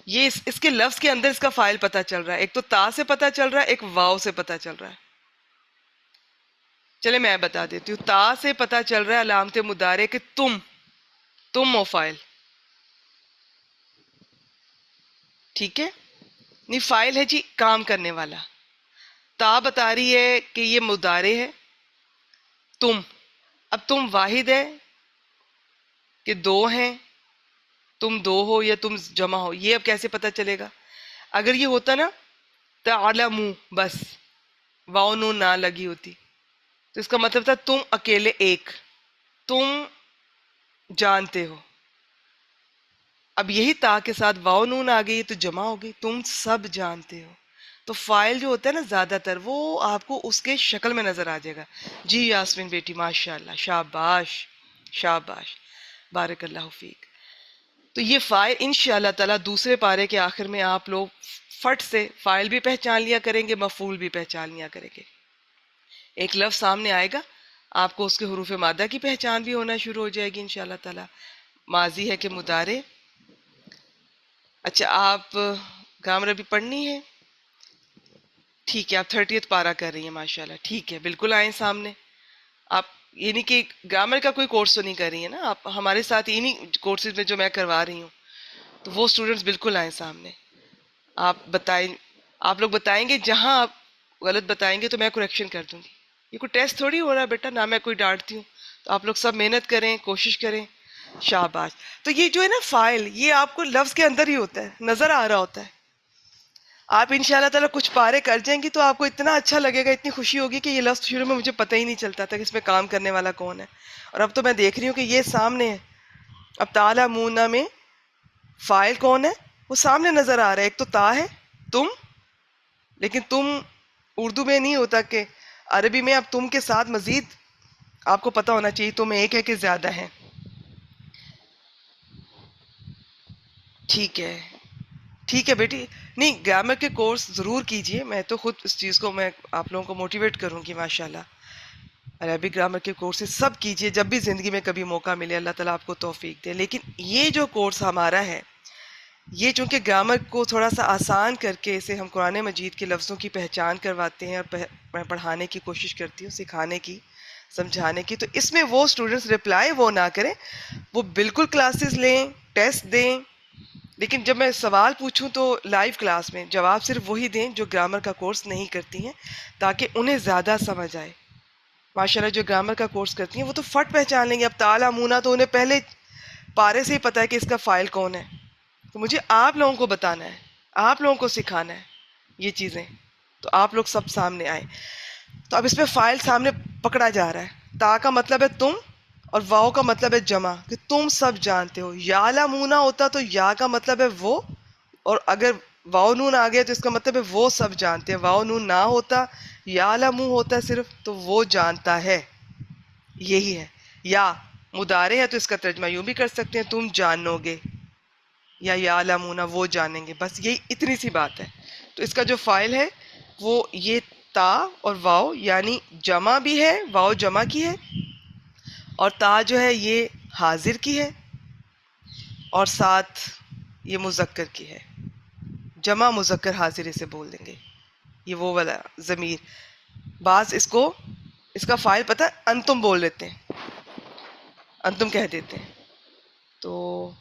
یہ اس کے لفظ کے اندر اس کا فائل پتا چل رہا ہے، ایک تو تا سے پتا چل رہا ہے، ایک واو سے پتا چل رہا ہے۔ چلے میں بتا دیتی ہوں، تا سے پتا چل رہا ہے علامت مضارع کہ تم ہو فائل، ٹھیک ہے؟ نہیں، فائل ہے جی کام کرنے والا، تا بتا رہی ہے کہ یہ مضارع ہے، تم، اب تم واحد ہے کہ دو ہیں، تم دو ہو یا تم جمع ہو، یہ اب کیسے پتا چلے گا؟ اگر یہ ہوتا نا تعلمو بس، واو نون نہ لگی ہوتی تو اس کا مطلب تھا تم اکیلے ایک، تم جانتے ہو۔ اب یہی تا کے ساتھ واو نون آ گئی تو جمع ہو گئی، تم سب جانتے ہو۔ تو فائل جو ہوتا ہے نا زیادہ تر وہ آپ کو اس کے شکل میں نظر آ جائے گا۔ جی یاسمین بیٹی ماشاءاللہ، شاباش شاباش، بارک اللہ فیک۔ تو یہ فائل انشاءاللہ تعالیٰ دوسرے پارے کے آخر میں آپ لوگ فٹ سے فائل بھی پہچان لیا کریں گے، مفعول بھی پہچان لیا کریں گے۔ ایک لفظ سامنے آئے گا، آپ کو اس کے حروف مادہ کی پہچان بھی ہونا شروع ہو جائے گی انشاءاللہ تعالیٰ۔ ماضی ہے کہ مضارع۔ اچھا، آپ گرامر ابھی پڑھنی ہے؟ ٹھیک ہے، آپ 30th پارہ کر رہی ہیں ماشاءاللہ، ٹھیک ہے، بالکل آئیں سامنے۔ آپ یعنی کہ گرامر کا کوئی کورس تو نہیں کر رہی ہیں نا آپ ہمارے ساتھ، انہی کورسز میں جو میں کروا رہی ہوں، تو وہ اسٹوڈنٹس بالکل آئیں سامنے۔ آپ بتائیں، آپ لوگ بتائیں گے، جہاں آپ غلط بتائیں گے تو میں کریکشن کر دوں گی۔ یہ کوئی ٹیسٹ تھوڑی ہو رہا ہے بیٹا، نہ میں کوئی ڈانٹتی ہوں، تو آپ لوگ سب محنت کریں، کوشش کریں، شاباش۔ تو یہ جو ہے نا فائل، یہ آپ کو لفظ کے اندر ہی ہوتا ہے، نظر آ رہا ہوتا ہے۔ آپ ان شاء اللہ تعالیٰ کچھ پارے کر جائیں گی تو آپ کو اتنا اچھا لگے گا، اتنی خوشی ہوگی کہ یہ لفظ شروع میں مجھے پتہ ہی نہیں چلتا تھا کہ اس میں کام کرنے والا کون ہے، اور اب تو میں دیکھ رہی ہوں کہ یہ سامنے ہے۔ اب تعلمون میں فائل کون ہے وہ سامنے نظر آ رہا ہے، ایک تو تا ہے تم، لیکن تم اردو میں نہیں ہوتا کہ عربی میں اب تم کے ساتھ مزید آپ کو پتا ہونا چاہیے تم ایک ہے کہ زیادہ ہے۔ ٹھیک ہے، ٹھیک ہے بیٹی، نہیں گرامر کے کورس ضرور کیجئے، میں تو خود اس چیز کو میں آپ لوگوں کو موٹیویٹ کروں گی ماشاءاللہ۔ عربک گرامر کے کورسز سب کیجئے، جب بھی زندگی میں کبھی موقع ملے، اللہ تعالیٰ آپ کو توفیق دے۔ لیکن یہ جو کورس ہمارا ہے، یہ چونکہ گرامر کو تھوڑا سا آسان کر کے اسے ہم قرآن مجید کے لفظوں کی پہچان کرواتے ہیں، اور میں پڑھانے کی کوشش کرتی ہوں، سکھانے کی، سمجھانے کی، تو اس میں وہ اسٹوڈنٹس رپلائی وہ نہ کریں، وہ بالکل کلاسز لیں، ٹیسٹ دیں، لیکن جب میں سوال پوچھوں تو لائیو کلاس میں جواب صرف وہی دیں جو گرامر کا کورس نہیں کرتی ہیں، تاکہ انہیں زیادہ سمجھ آئے۔ ماشاءاللہ جو گرامر کا کورس کرتی ہیں وہ تو فٹ پہچان لیں گے، اب تعلمون تو انہیں پہلے پارے سے ہی پتا ہے کہ اس کا فائل کون ہے، تو مجھے آپ لوگوں کو بتانا ہے، آپ لوگوں کو سکھانا ہے یہ چیزیں، تو آپ لوگ سب سامنے آئیں۔ تو اب اس میں فائل سامنے پکڑا جا رہا ہے، تا کا مطلب ہے تم، اور واؤ کا مطلب ہے جمع، کہ تم سب جانتے ہو۔ یعلمون ہوتا تو یا کا مطلب ہے وہ، اور اگر واؤ نون آ گیا تو اس کا مطلب ہے وہ سب جانتے ہیں، واؤ نون نہ ہوتا، یعلمو ہوتا صرف، تو وہ جانتا ہے، یہی ہے۔ یا مضارع ہے تو اس کا ترجمہ یوں بھی کر سکتے ہیں تم جانو گے، یا یعلمون وہ جانیں گے، بس یہی اتنی سی بات ہے۔ تو اس کا جو فائل ہے وہ یہ تا اور واؤ، یعنی جمع بھی ہے، واؤ جمع کی ہے، اور تا جو ہے یہ حاضر کی ہے، اور ساتھ یہ مذکر کی ہے، جمع مذکر حاضر اسے بول دیں گے، یہ وہ والا ضمیر۔ بعض اس کا فائل پتہ ہے انتم بول لیتے ہیں، انتم کہہ دیتے ہیں، تو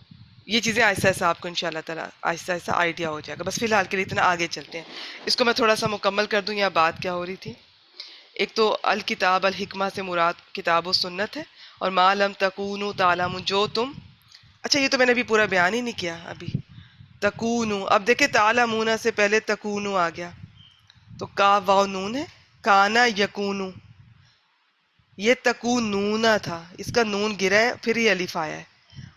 یہ چیزیں آہستہ آہستہ آپ کو انشاءاللہ تعالیٰ آہستہ آہستہ آئیڈیا ہو جائے گا. بس فی الحال کے لیے اتنا آگے چلتے ہیں. اس کو میں تھوڑا سا مکمل کر دوں. یا بات کیا ہو رہی تھی؟ ایک تو الکتاب الحکمہ سے مراد کتاب و سنت ہے، اور ما لم تکونوا تعلمون، جو تم، اچھا یہ تو میں نے ابھی پورا بیان ہی نہیں کیا. ابھی تکونو، اب دیکھیں تعلمون سے پہلے تکونو آ گیا، تو کا واو نون ہے. کانا یکونو، یہ تکونونا تھا، اس کا نون گرا ہے، پھر یہ الف آیا ہے،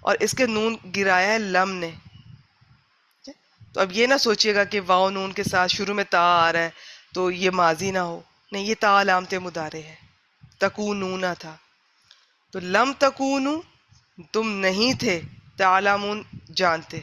اور اس کے نون گرایا ہے لم نے. تو اب یہ نہ سوچیے گا کہ واو نون کے ساتھ شروع میں تا آ رہا ہے تو یہ ماضی نہ ہو، نہیں، یہ تا علامت مضارع ہے. تکونونا تھا، تو لم تکونو، تم نہیں تھے، تعلمون جانتے.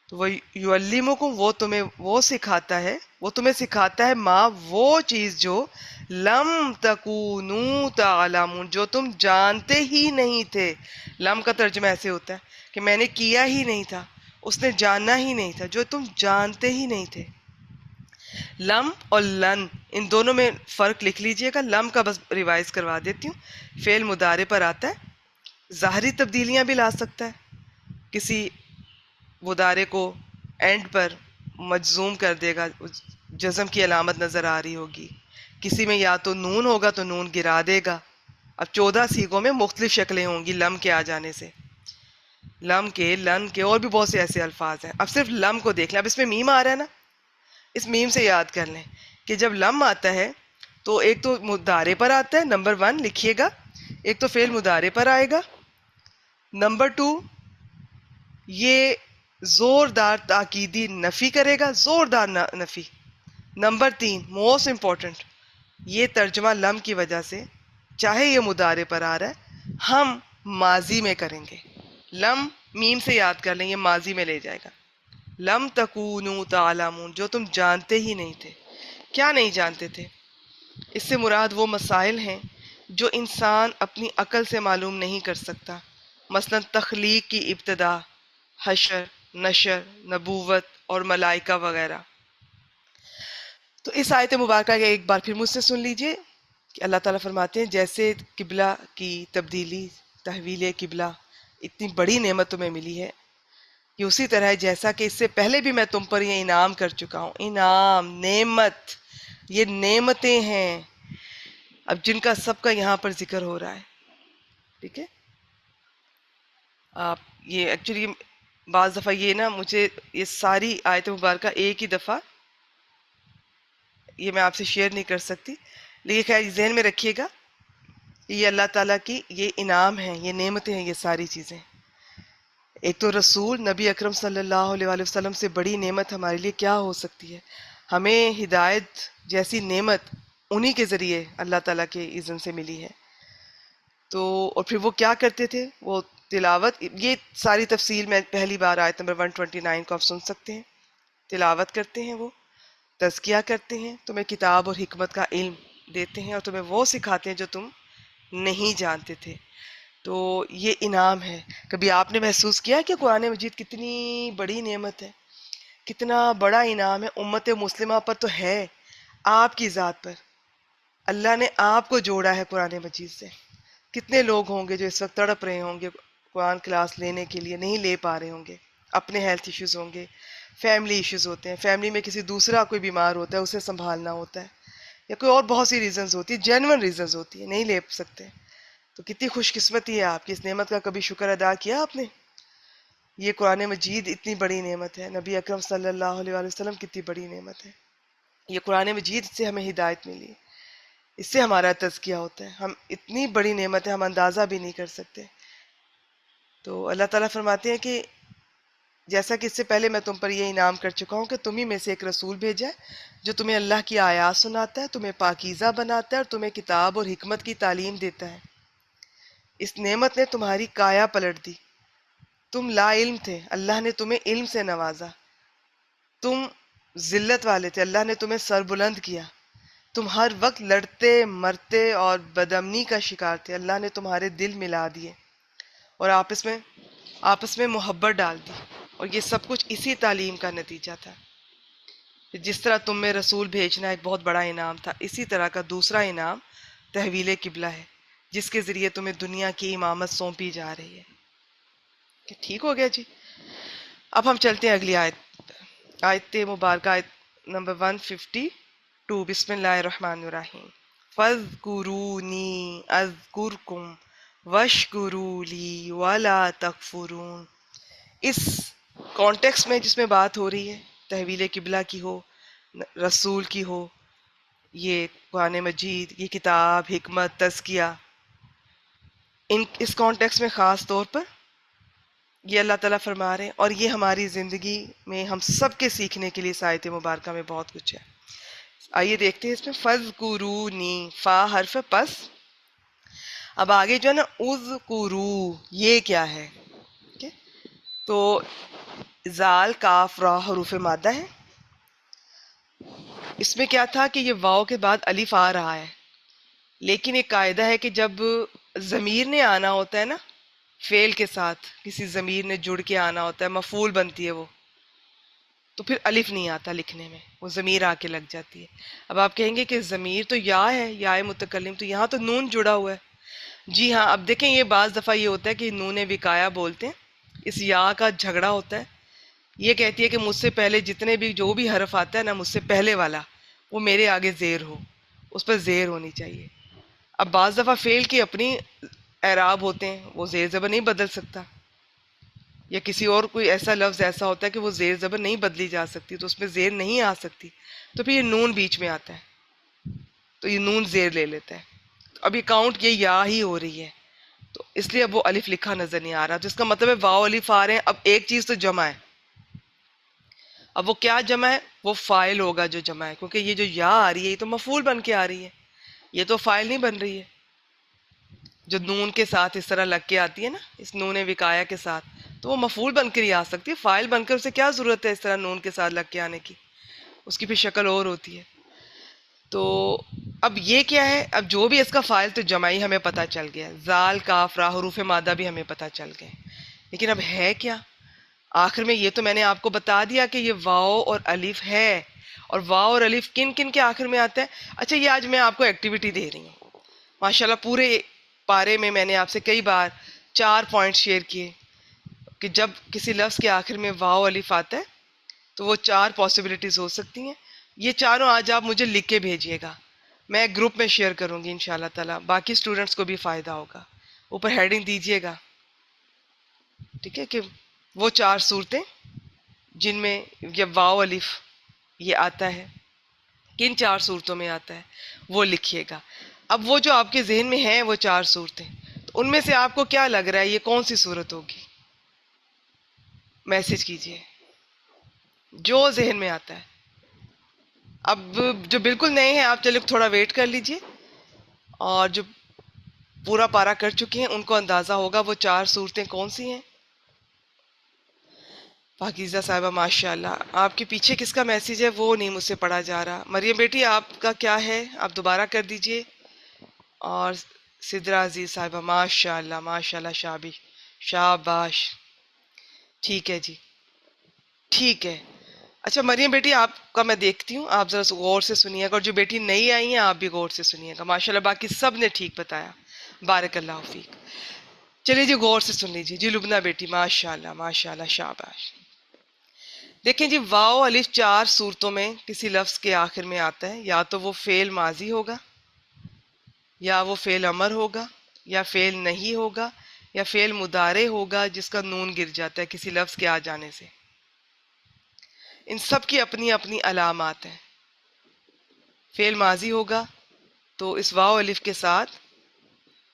تو وہ یعلمکم، وہ تمہیں وہ سکھاتا ہے، وہ تمہیں سکھاتا ہے، ماں وہ چیز جو لم تکونو تعلمون، جو تم جانتے ہی نہیں تھے. لم کا ترجمہ ایسے ہوتا ہے کہ میں نے کیا ہی نہیں تھا، اس نے جانا ہی نہیں تھا، جو تم جانتے ہی نہیں تھے. لم اور لن، ان دونوں میں فرق لکھ لیجئے گا. لم کا بس ریوائز کروا دیتی ہوں. فعل مضارع پر آتا ہے، ظاہری تبدیلیاں بھی لا سکتا ہے. کسی مضارع کو اینڈ پر مجزوم کر دے گا، جزم کی علامت نظر آ رہی ہوگی. کسی میں یا تو نون ہوگا تو نون گرا دے گا. اب 14 سیغوں میں مختلف شکلیں ہوں گی لم کے آ جانے سے. لم کے، لن کے، اور بھی بہت سے ایسے الفاظ ہیں. اب صرف لم کو دیکھ لیں. اب اس میں میم آ رہا ہے نا، اس میم سے یاد کر لیں کہ جب لم آتا ہے تو ایک تو مضارع پر آتا ہے، نمبر 1 لکھیے گا. ایک تو فعل مضارع پر آئے گا. نمبر 2، یہ زوردار تاکیدی نفی کرے گا، زوردار نفی. نمبر 3 موسٹ امپورٹنٹ، یہ ترجمہ لم کی وجہ سے، چاہے یہ مضارع پر آ رہا ہے، ہم ماضی میں کریں گے. لم میم سے یاد کر لیں، یہ ماضی میں لے جائے گا. لم تکونوا تعلمون، جو تم جانتے ہی نہیں تھے. کیا نہیں جانتے تھے؟ اس سے مراد وہ مسائل ہیں جو انسان اپنی عقل سے معلوم نہیں کر سکتا. مثلا تخلیق کی ابتدا، حشر، نشر، نبوت اور ملائکہ وغیرہ. تو اس آیت مبارکہ کا ایک بار پھر مجھ سے سن لیجئے کہ اللہ تعالیٰ فرماتے ہیں جیسے قبلہ کی تبدیلی، تحویل قبلہ اتنی بڑی نعمت تمہیں ملی ہے، یہ اسی طرح ہے جیسا کہ اس سے پہلے بھی میں تم پر یہ انعام کر چکا ہوں. انعام، نعمت، یہ نعمتیں ہیں اب جن کا سب کا یہاں پر ذکر ہو رہا ہے. ٹھیک ہے، آپ یہ ایکچولی بعض دفعہ یہ نا مجھے یہ ساری آیت مبارکہ ایک ہی دفعہ یہ میں آپ سے شیئر نہیں کر سکتی، لیکن خیر ذہن میں رکھیے گا، یہ اللہ تعالیٰ کی یہ انعام ہیں، یہ نعمتیں ہیں، یہ ساری چیزیں. ایک تو رسول نبی اکرم صلی اللہ علیہ وآلہ وسلم سے بڑی نعمت ہمارے لیے کیا ہو سکتی ہے؟ ہمیں ہدایت جیسی نعمت انہی کے ذریعے اللہ تعالیٰ کے اذن سے ملی ہے. تو اور پھر وہ کیا کرتے تھے؟ وہ تلاوت، یہ ساری تفصیل میں پہلی بار آیت نمبر 129 کو آپ سن سکتے ہیں. تلاوت کرتے ہیں، وہ تزکیہ کرتے ہیں، تمہیں کتاب اور حکمت کا علم دیتے ہیں، اور تمہیں وہ سکھاتے ہیں جو تم نہیں جانتے تھے. تو یہ انعام ہے. کبھی آپ نے محسوس کیا کہ قرآن مجید کتنی بڑی نعمت ہے، کتنا بڑا انعام ہے امت مسلمہ پر؟ تو ہے آپ کی ذات پر. اللہ نے آپ کو جوڑا ہے قرآن مجید سے. کتنے لوگ ہوں گے جو اس وقت تڑپ رہے ہوں گے قرآن کلاس لینے کے لیے، نہیں لے پا رہے ہوں گے، اپنے ہیلتھ ایشوز ہوں گے، فیملی ایشوز ہوتے ہیں، فیملی میں کسی دوسرا کوئی بیمار ہوتا ہے، اسے سنبھالنا ہوتا ہے، یا کوئی اور بہت سی ریزنز ہوتی ہے، جینون ریزنز ہوتی ہے، نہیں لے سکتے. تو کتنی خوش قسمتی ہے آپ کی. اس نعمت کا کبھی شکر ادا کیا آپ نے؟ یہ قرآن مجید اتنی بڑی نعمت ہے. نبی اکرم صلی اللہ علیہ وآلہ وسلم کتنی بڑی نعمت ہے. یہ قرآن مجید سے ہمیں ہدایت ملی، اس سے ہمارا تزکیہ ہوتا ہے. ہم اتنی بڑی نعمت ہے، ہم اندازہ بھی نہیں کر سکتے. تو اللہ تعالیٰ فرماتے ہیں کہ جیسا کہ اس سے پہلے میں تم پر یہ انعام کر چکا ہوں کہ تم ہی میں سے ایک رسول بھیجا ہے جو تمہیں اللہ کی آیات سناتا ہے، تمہیں پاکیزہ بناتا ہے، اور تمہیں کتاب اور حکمت کی تعلیم دیتا ہے. اس نعمت نے تمہاری کایا پلٹ دی. تم لا علم تھے، اللہ نے تمہیں علم سے نوازا. تم ذلت والے تھے، اللہ نے تمہیں سر بلند کیا. تم ہر وقت لڑتے مرتے اور بدامنی کا شکار تھے، اللہ نے تمہارے دل ملا دیے اور آپس میں محبت ڈال دی. اور یہ سب کچھ اسی تعلیم کا نتیجہ تھا. جس طرح تم میں رسول بھیجنا ایک بہت بڑا انعام تھا، اسی طرح کا دوسرا انعام تحویل قبلہ ہے، جس کے ذریعے تمہیں دنیا کی امامت سونپی جا رہی ہے. کہ ٹھیک ہو گیا جی. اب ہم چلتے ہیں اگلی آیت پر. آیت مبارکہ آیت نمبر 152. بسم اللہ الرحمن الرحیم. فَاذْكُرُونِي أَذْكُرْكُمْ وَاشْكُرُوا لِي وَلَا تَكْفُرُونَ. اس کانٹیکس میں جس میں بات ہو رہی ہے، تحویل قبلہ کی ہو، رسول کی ہو، یہ قرآن مجید، یہ کتاب، حکمت، تزکیہ، اس کانٹیکس میں خاص طور پر یہ اللہ تعالیٰ فرما رہے ہیں، اور یہ ہماری زندگی میں ہم سب کے سیکھنے کے لیے اس آیت مبارکہ میں بہت کچھ ہے. آئیے دیکھتے ہیں اس میں. فَاذْكُرُونِی، فا حرف پس. اب آگے جو ہے نا اذکرو، یہ کیا ہے؟ تو زال کاف را حروف مادہ ہے. اس میں کیا تھا کہ یہ واو کے بعد الف آ رہا ہے، لیکن ایک قاعدہ ہے کہ جب ضمیر نے آنا ہوتا ہے نا، فعل کے ساتھ کسی ضمیر نے جڑ کے آنا ہوتا ہے، مفعول بنتی ہے وہ، تو پھر الف نہیں آتا لکھنے میں، وہ ضمیر آ کے لگ جاتی ہے. اب آپ کہیں گے کہ ضمیر تو یا ہے، یا متکلم، تو یہاں تو نون جڑا ہوا ہے. جی ہاں، اب دیکھیں یہ بعض دفعہ یہ ہوتا ہے کہ نون وقایا بولتے ہیں، اس یا کا جھگڑا ہوتا ہے. یہ کہتی ہے کہ مجھ سے پہلے جتنے بھی جو بھی حرف آتا ہے نا، مجھ سے پہلے والا وہ میرے آگے زیر ہو، اس پر زیر ہونی چاہیے. اب بعض دفعہ فعل کی اپنی اعراب ہوتے ہیں، وہ زیر زبر نہیں بدل سکتا، یا کسی اور کوئی ایسا لفظ ایسا ہوتا ہے کہ وہ زیر زبر نہیں بدلی جا سکتی، تو اس میں زیر نہیں آ سکتی، تو پھر یہ نون بیچ میں آتا ہے، تو یہ نون زیر لے لیتا ہے. اب یہ کاؤنٹ یہ یا ہی ہو رہی ہے، تو اس لیے اب وہ الف لکھا نظر نہیں آ رہا، جس کا مطلب ہے واو الف آ رہے ہیں. اب ایک چیز تو جمع ہے، اب وہ کیا جمع ہے؟ وہ فاعل ہوگا جو جمع ہے، کیونکہ یہ جو یا آ رہی ہے یہ تو مفعول بن کے آ رہی ہے، یہ تو فاعل نہیں بن رہی ہے. جو نون کے ساتھ اس طرح لگ کے آتی ہے نا، اس نون وقایا کے ساتھ، تو وہ مفعول بن کر ہی آ سکتی ہے، فاعل بن کر اسے کیا ضرورت ہے اس طرح نون کے ساتھ لگ کے آنے کی؟ اس کی پھر شکل اور ہوتی ہے. تو اب یہ کیا ہے؟ اب جو بھی اس کا فاعل تو جمعی ہمیں پتہ چل گیا، زال کاف را حروف مادہ بھی ہمیں پتہ چل گئے، لیکن اب ہے کیا آخر میں؟ یہ تو میں نے آپ کو بتا دیا کہ یہ واو اور الف ہے، اور واو اور الف کن کن کے آخر میں آتا ہے. اچھا، یہ آج میں آپ کو ایکٹیویٹی دے رہی ہوں. ماشاءاللہ پورے پارے میں میں نے آپ سے کئی بار 4 پوائنٹ شیئر کیے کہ جب کسی لفظ کے آخر میں واو الف آتا ہے تو وہ 4 پاسبلٹیز ہو سکتی ہیں. یہ چاروں آج آپ مجھے لکھ کے بھیجیے گا، میں گروپ میں شیئر کروں گی انشاءاللہ تعالی، باقی اسٹوڈنٹس کو بھی فائدہ ہوگا. اوپر ہیڈنگ دیجیے گا، ٹھیک ہے، کہ وہ 4 صورتیں جن میں یہ واو الف یہ آتا ہے، کن 4 صورتوں میں آتا ہے وہ لکھیے گا. اب وہ جو آپ کے ذہن میں ہیں وہ 4 صورتیں، تو ان میں سے آپ کو کیا لگ رہا ہے یہ کون سی صورت ہوگی؟ میسج کیجیے جو ذہن میں آتا ہے. اب جو بالکل نئے ہیں آپ چلے تھوڑا ویٹ کر لیجئے، اور جو پورا پارا کر چکے ہیں ان کو اندازہ ہوگا وہ 4 صورتیں کون سی ہیں. پاکیزہ صاحبہ ماشاء اللہ، آپ کے پیچھے کس کا میسیج ہے وہ نہیں مجھ سے پڑھا جا رہا. مریم بیٹی آپ کا کیا ہے؟ آپ دوبارہ کر دیجئے. اور سدرا عزیز صاحبہ ماشاء اللہ ماشاء اللہ، شاباش، ٹھیک ہے جی، ٹھیک ہے. اچھا مریم بیٹی آپ کا میں دیکھتی ہوں، آپ ذرا غور سے سنیے گا، اور جو بیٹی نئی آئی ہیں آپ بھی غور سے سنیے گا. ماشاء اللہ باقی سب نے ٹھیک بتایا، بارک اللہ فیک. چلیے جی غور سے سن لیجیے. جی لبنہ بیٹی ماشاء اللہ شاباش. دیکھیں جی، واو الف 4 صورتوں میں کسی لفظ کے آخر میں آتا ہے، یا تو وہ فعل ماضی ہوگا، یا وہ فعل امر ہوگا، یا فعل نہیں ہوگا، یا فعل مضارع ہوگا جس کا نون گر جاتا ہے کسی لفظ کے آ جانے سے. ان سب کی اپنی اپنی علامات ہیں. فعل ماضی ہوگا تو اس واو الف کے ساتھ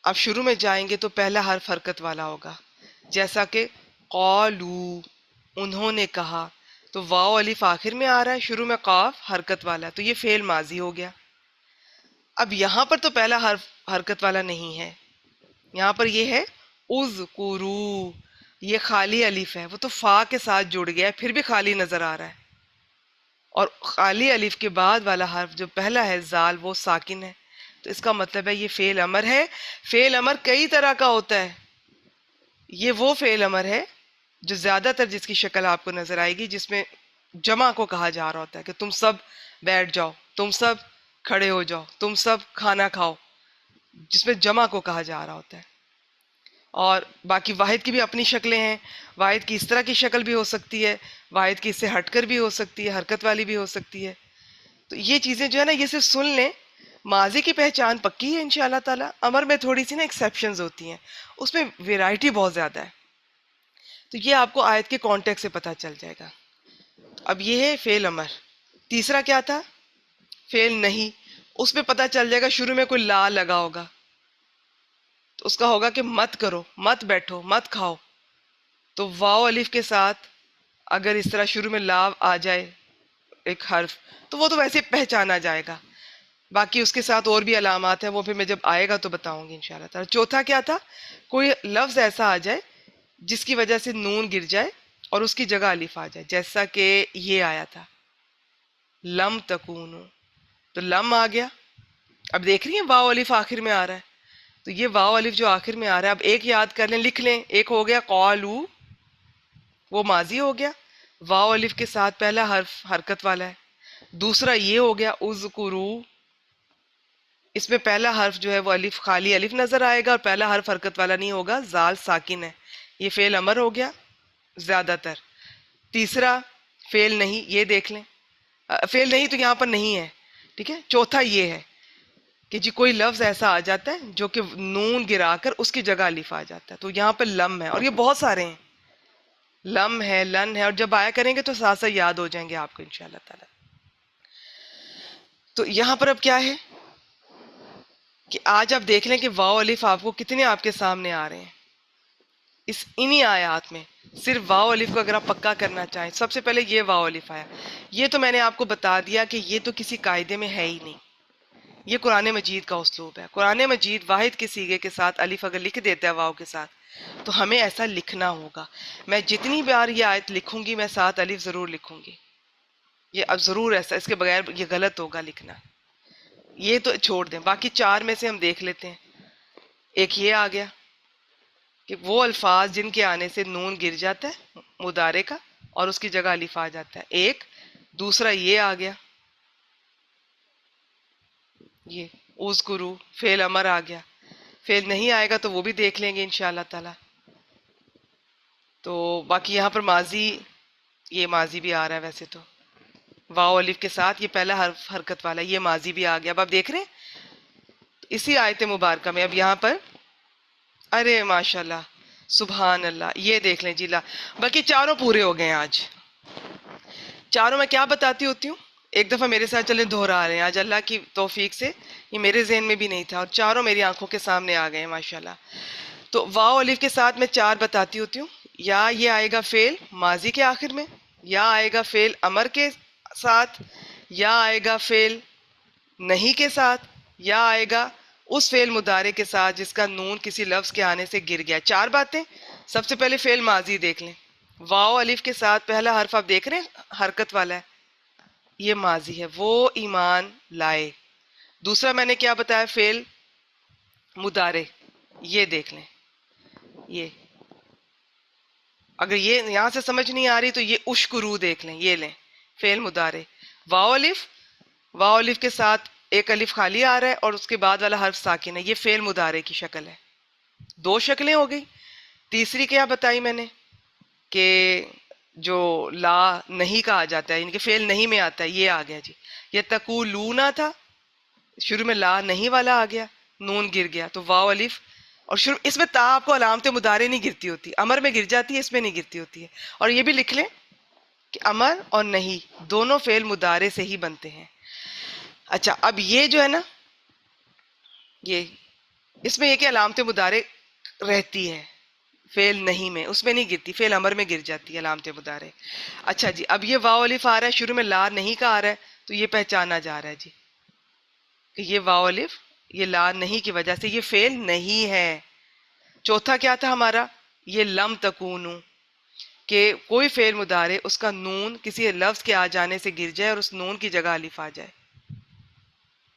آپ شروع میں جائیں گے تو پہلا حرف حرکت والا ہوگا، جیسا کہ قالو، انہوں نے کہا، تو واو الف آخر میں آ رہا ہے، شروع میں قاف حرکت والا ہے، تو یہ فعل ماضی ہو گیا. اب یہاں پر تو پہلا حرف حرکت والا نہیں ہے، یہاں پر یہ ہے اذکرو، یہ خالی الف ہے، وہ تو فا کے ساتھ جڑ گیا ہے پھر بھی خالی نظر آ رہا ہے. اور خالی الف کے بعد والا حرف جو پہلا ہے زال، وہ ساکن ہے، تو اس کا مطلب ہے یہ فعل امر ہے. فعل امر کئی طرح کا ہوتا ہے، یہ وہ فعل امر ہے جو زیادہ تر جس کی شکل آپ کو نظر آئے گی جس میں جمع کو کہا جا رہا ہوتا ہے کہ تم سب بیٹھ جاؤ، تم سب کھڑے ہو جاؤ، تم سب کھانا کھاؤ، جس میں جمع کو کہا جا رہا ہوتا ہے. اور باقی واحد کی بھی اپنی شکلیں ہیں. واحد کی اس طرح کی شکل بھی ہو سکتی ہے، واحد کی اس سے ہٹ کر بھی ہو سکتی ہے، حرکت والی بھی ہو سکتی ہے. تو یہ چیزیں جو ہے نا یہ صرف سن لیں. ماضی کی پہچان پکی ہے انشاءاللہ تعالی. امر میں تھوڑی سی نا ایکسیپشنز ہوتی ہیں، اس میں ویرائٹی بہت زیادہ ہے. تو یہ آپ کو آیت کے کانٹیکٹ سے پتہ چل جائے گا. اب یہ ہے فعل امر. تیسرا کیا تھا؟ فعل نہیں. اس میں پتہ چل جائے گا شروع میں کوئی لا لگا ہوگا تو اس کا ہوگا کہ مت کرو، مت بیٹھو، مت کھاؤ. تو واو الف کے ساتھ اگر اس طرح شروع میں لا آ جائے ایک حرف تو وہ تو ویسے پہچانا جائے گا. باقی اس کے ساتھ اور بھی علامات ہیں، وہ پھر میں جب آئے گا تو بتاؤں گی انشاءاللہ تعالی. چوتھا کیا تھا؟ کوئی لفظ ایسا آ جائے جس کی وجہ سے نون گر جائے اور اس کی جگہ الف آ جائے، جیسا کہ یہ آیا تھا لم تکونو، تو لم آ گیا. اب دیکھ رہی ہیں واو الف آخر میں آ رہا ہے، تو یہ واو الف جو آخر میں آ رہا ہے اب ایک یاد کر لیں، لکھ لیں. ایک ہو گیا قالو، وہ ماضی ہو گیا، واو الف کے ساتھ پہلا حرف حرکت والا ہے. دوسرا یہ ہو گیا اذکرو، اس میں پہلا حرف جو ہے وہ الف خالی الف نظر آئے گا اور پہلا حرف حرکت والا نہیں ہوگا، زال ساکن ہے. یہ فعل امر ہو گیا زیادہ تر. تیسرا فعل نہیں، یہ دیکھ لیں. فعل نہیں تو یہاں پر نہیں ہے، ٹھیک ہے. چوتھا یہ ہے کہ جی کوئی لفظ ایسا آ جاتا ہے جو کہ نون گرا کر اس کی جگہ الف آ جاتا ہے، تو یہاں پہ لم ہے. اور یہ بہت سارے ہیں، لم ہے، لن ہے، اور جب آیا کریں گے تو ساتھ ساتھ یاد ہو جائیں گے آپ کو انشاءاللہ تعالی. تو یہاں پر اب کیا ہے کہ آج آپ دیکھ لیں کہ واو الف آپ کو کتنے آپ کے سامنے آ رہے ہیں انہی آیات میں. صرف واو الف کو اگر آپ پکا کرنا چاہیں، سب سے پہلے یہ واو الف آیا. یہ تو میں نے آپ کو بتا دیا کہ یہ تو کسی قاعدے میں ہے ہی نہیں، یہ قرآن مجید کا اسلوب ہے. قرآن مجید واحد کے صیغے کے ساتھ الف اگر لکھ دیتا ہے واو کے ساتھ تو ہمیں ایسا لکھنا ہوگا. میں جتنی بار یہ آیت لکھوں گی میں ساتھ الف ضرور لکھوں گی. یہ اب ضرور ایسا، اس کے بغیر یہ غلط ہوگا لکھنا. یہ تو چھوڑ دیں، باقی چار میں سے ہم دیکھ لیتے ہیں. ایک یہ آ گیا کہ وہ الفاظ جن کے آنے سے نون گر جاتا ہے مضارع کا اور اس کی جگہ الف آ جاتا ہے، ایک. دوسرا یہ آ گیا، یہ اذکرو فعل امر آ گیا. فعل نہیں آئے گا تو وہ بھی دیکھ لیں گے انشاءاللہ تعالی. تو باقی یہاں پر ماضی، یہ ماضی بھی آ رہا ہے ویسے تو واو الف کے ساتھ، یہ پہلا حرف حرکت والا، یہ ماضی بھی آ گیا. اب آپ دیکھ رہے ہیں اسی آیت مبارکہ میں. اب یہاں پر ارے ماشاءاللہ سبحان اللہ، یہ دیکھ لیں جی. بلکہ چاروں پورے ہو گئے ہیں آج. چاروں میں کیا بتاتی ہوتی ہوں، ایک دفعہ میرے ساتھ چلے دہرا رہے ہیں آج اللہ کی توفیق سے. یہ میرے ذہن میں بھی نہیں تھا اور چاروں میری آنکھوں کے سامنے آ گئے ہیں ماشاءاللہ. تو واو الف کے ساتھ میں چار بتاتی ہوتی ہوں. یا یہ آئے گا فعل ماضی کے آخر میں، یا آئے گا فعل امر کے ساتھ، یا آئے گا فعل نہیں کے ساتھ، یا آئے گا اس فعل مضارع کے ساتھ جس کا نون کسی لفظ کے آنے سے گر گیا. چار باتیں. سب سے پہلے فعل ماضی دیکھ لیں. واو الف کے ساتھ پہلا حرف آپ دیکھ رہے ہیں حرکت والا ہے، یہ ماضی ہے، وہ ایمان لائے. دوسرا میں نے کیا بتایا؟ فعل مضارع، یہ دیکھ لیں. یہ اگر یہ یہاں سے سمجھ نہیں آ رہی تو یہ اشکرو دیکھ لیں، یہ لیں فعل مضارع. واو الف کے ساتھ ایک الف خالی آ رہا ہے اور اس کے بعد والا حرف ساکن ہے، یہ فعل مضارع کی شکل ہے. دو شکلیں ہو گئی. تیسری کیا بتائی میں نے کہ جو لا نہیں کا آ جاتا ہے، یعنی کہ فعل نہیں میں آتا ہے، یہ آ گیا جی. یہ تقولونا تھا، شروع میں لا نہیں والا آ گیا، نون گر گیا تو واو الف. اور شروع اس میں تا آپ کو علامت مضارع نہیں گرتی ہوتی، امر میں گر جاتی ہے، اس میں نہیں گرتی ہوتی ہے. اور یہ بھی لکھ لیں کہ امر اور نہیں دونوں فعل مضارع سے ہی بنتے ہیں. اچھا اب یہ جو ہے نا، یہ اس میں یہ کہ علامت مضارع رہتی ہے فعل نہیں میں، اس میں نہیں گرتی، فعل امر میں گر جاتی ہے علامت مضارع. اچھا جی اب یہ واو الف آ رہا ہے، شروع میں لا نہیں کا آ رہا ہے تو یہ پہچانا جا رہا ہے جی کہ یہ واو الف یہ لا نہیں کی وجہ سے یہ فعل نہیں ہے. چوتھا کیا تھا ہمارا؟ یہ لم تکونو، کہ کوئی فعل مضارع اس کا نون کسی لفظ کے آ جانے سے گر جائے اور اس نون کی جگہ الف آ جائے.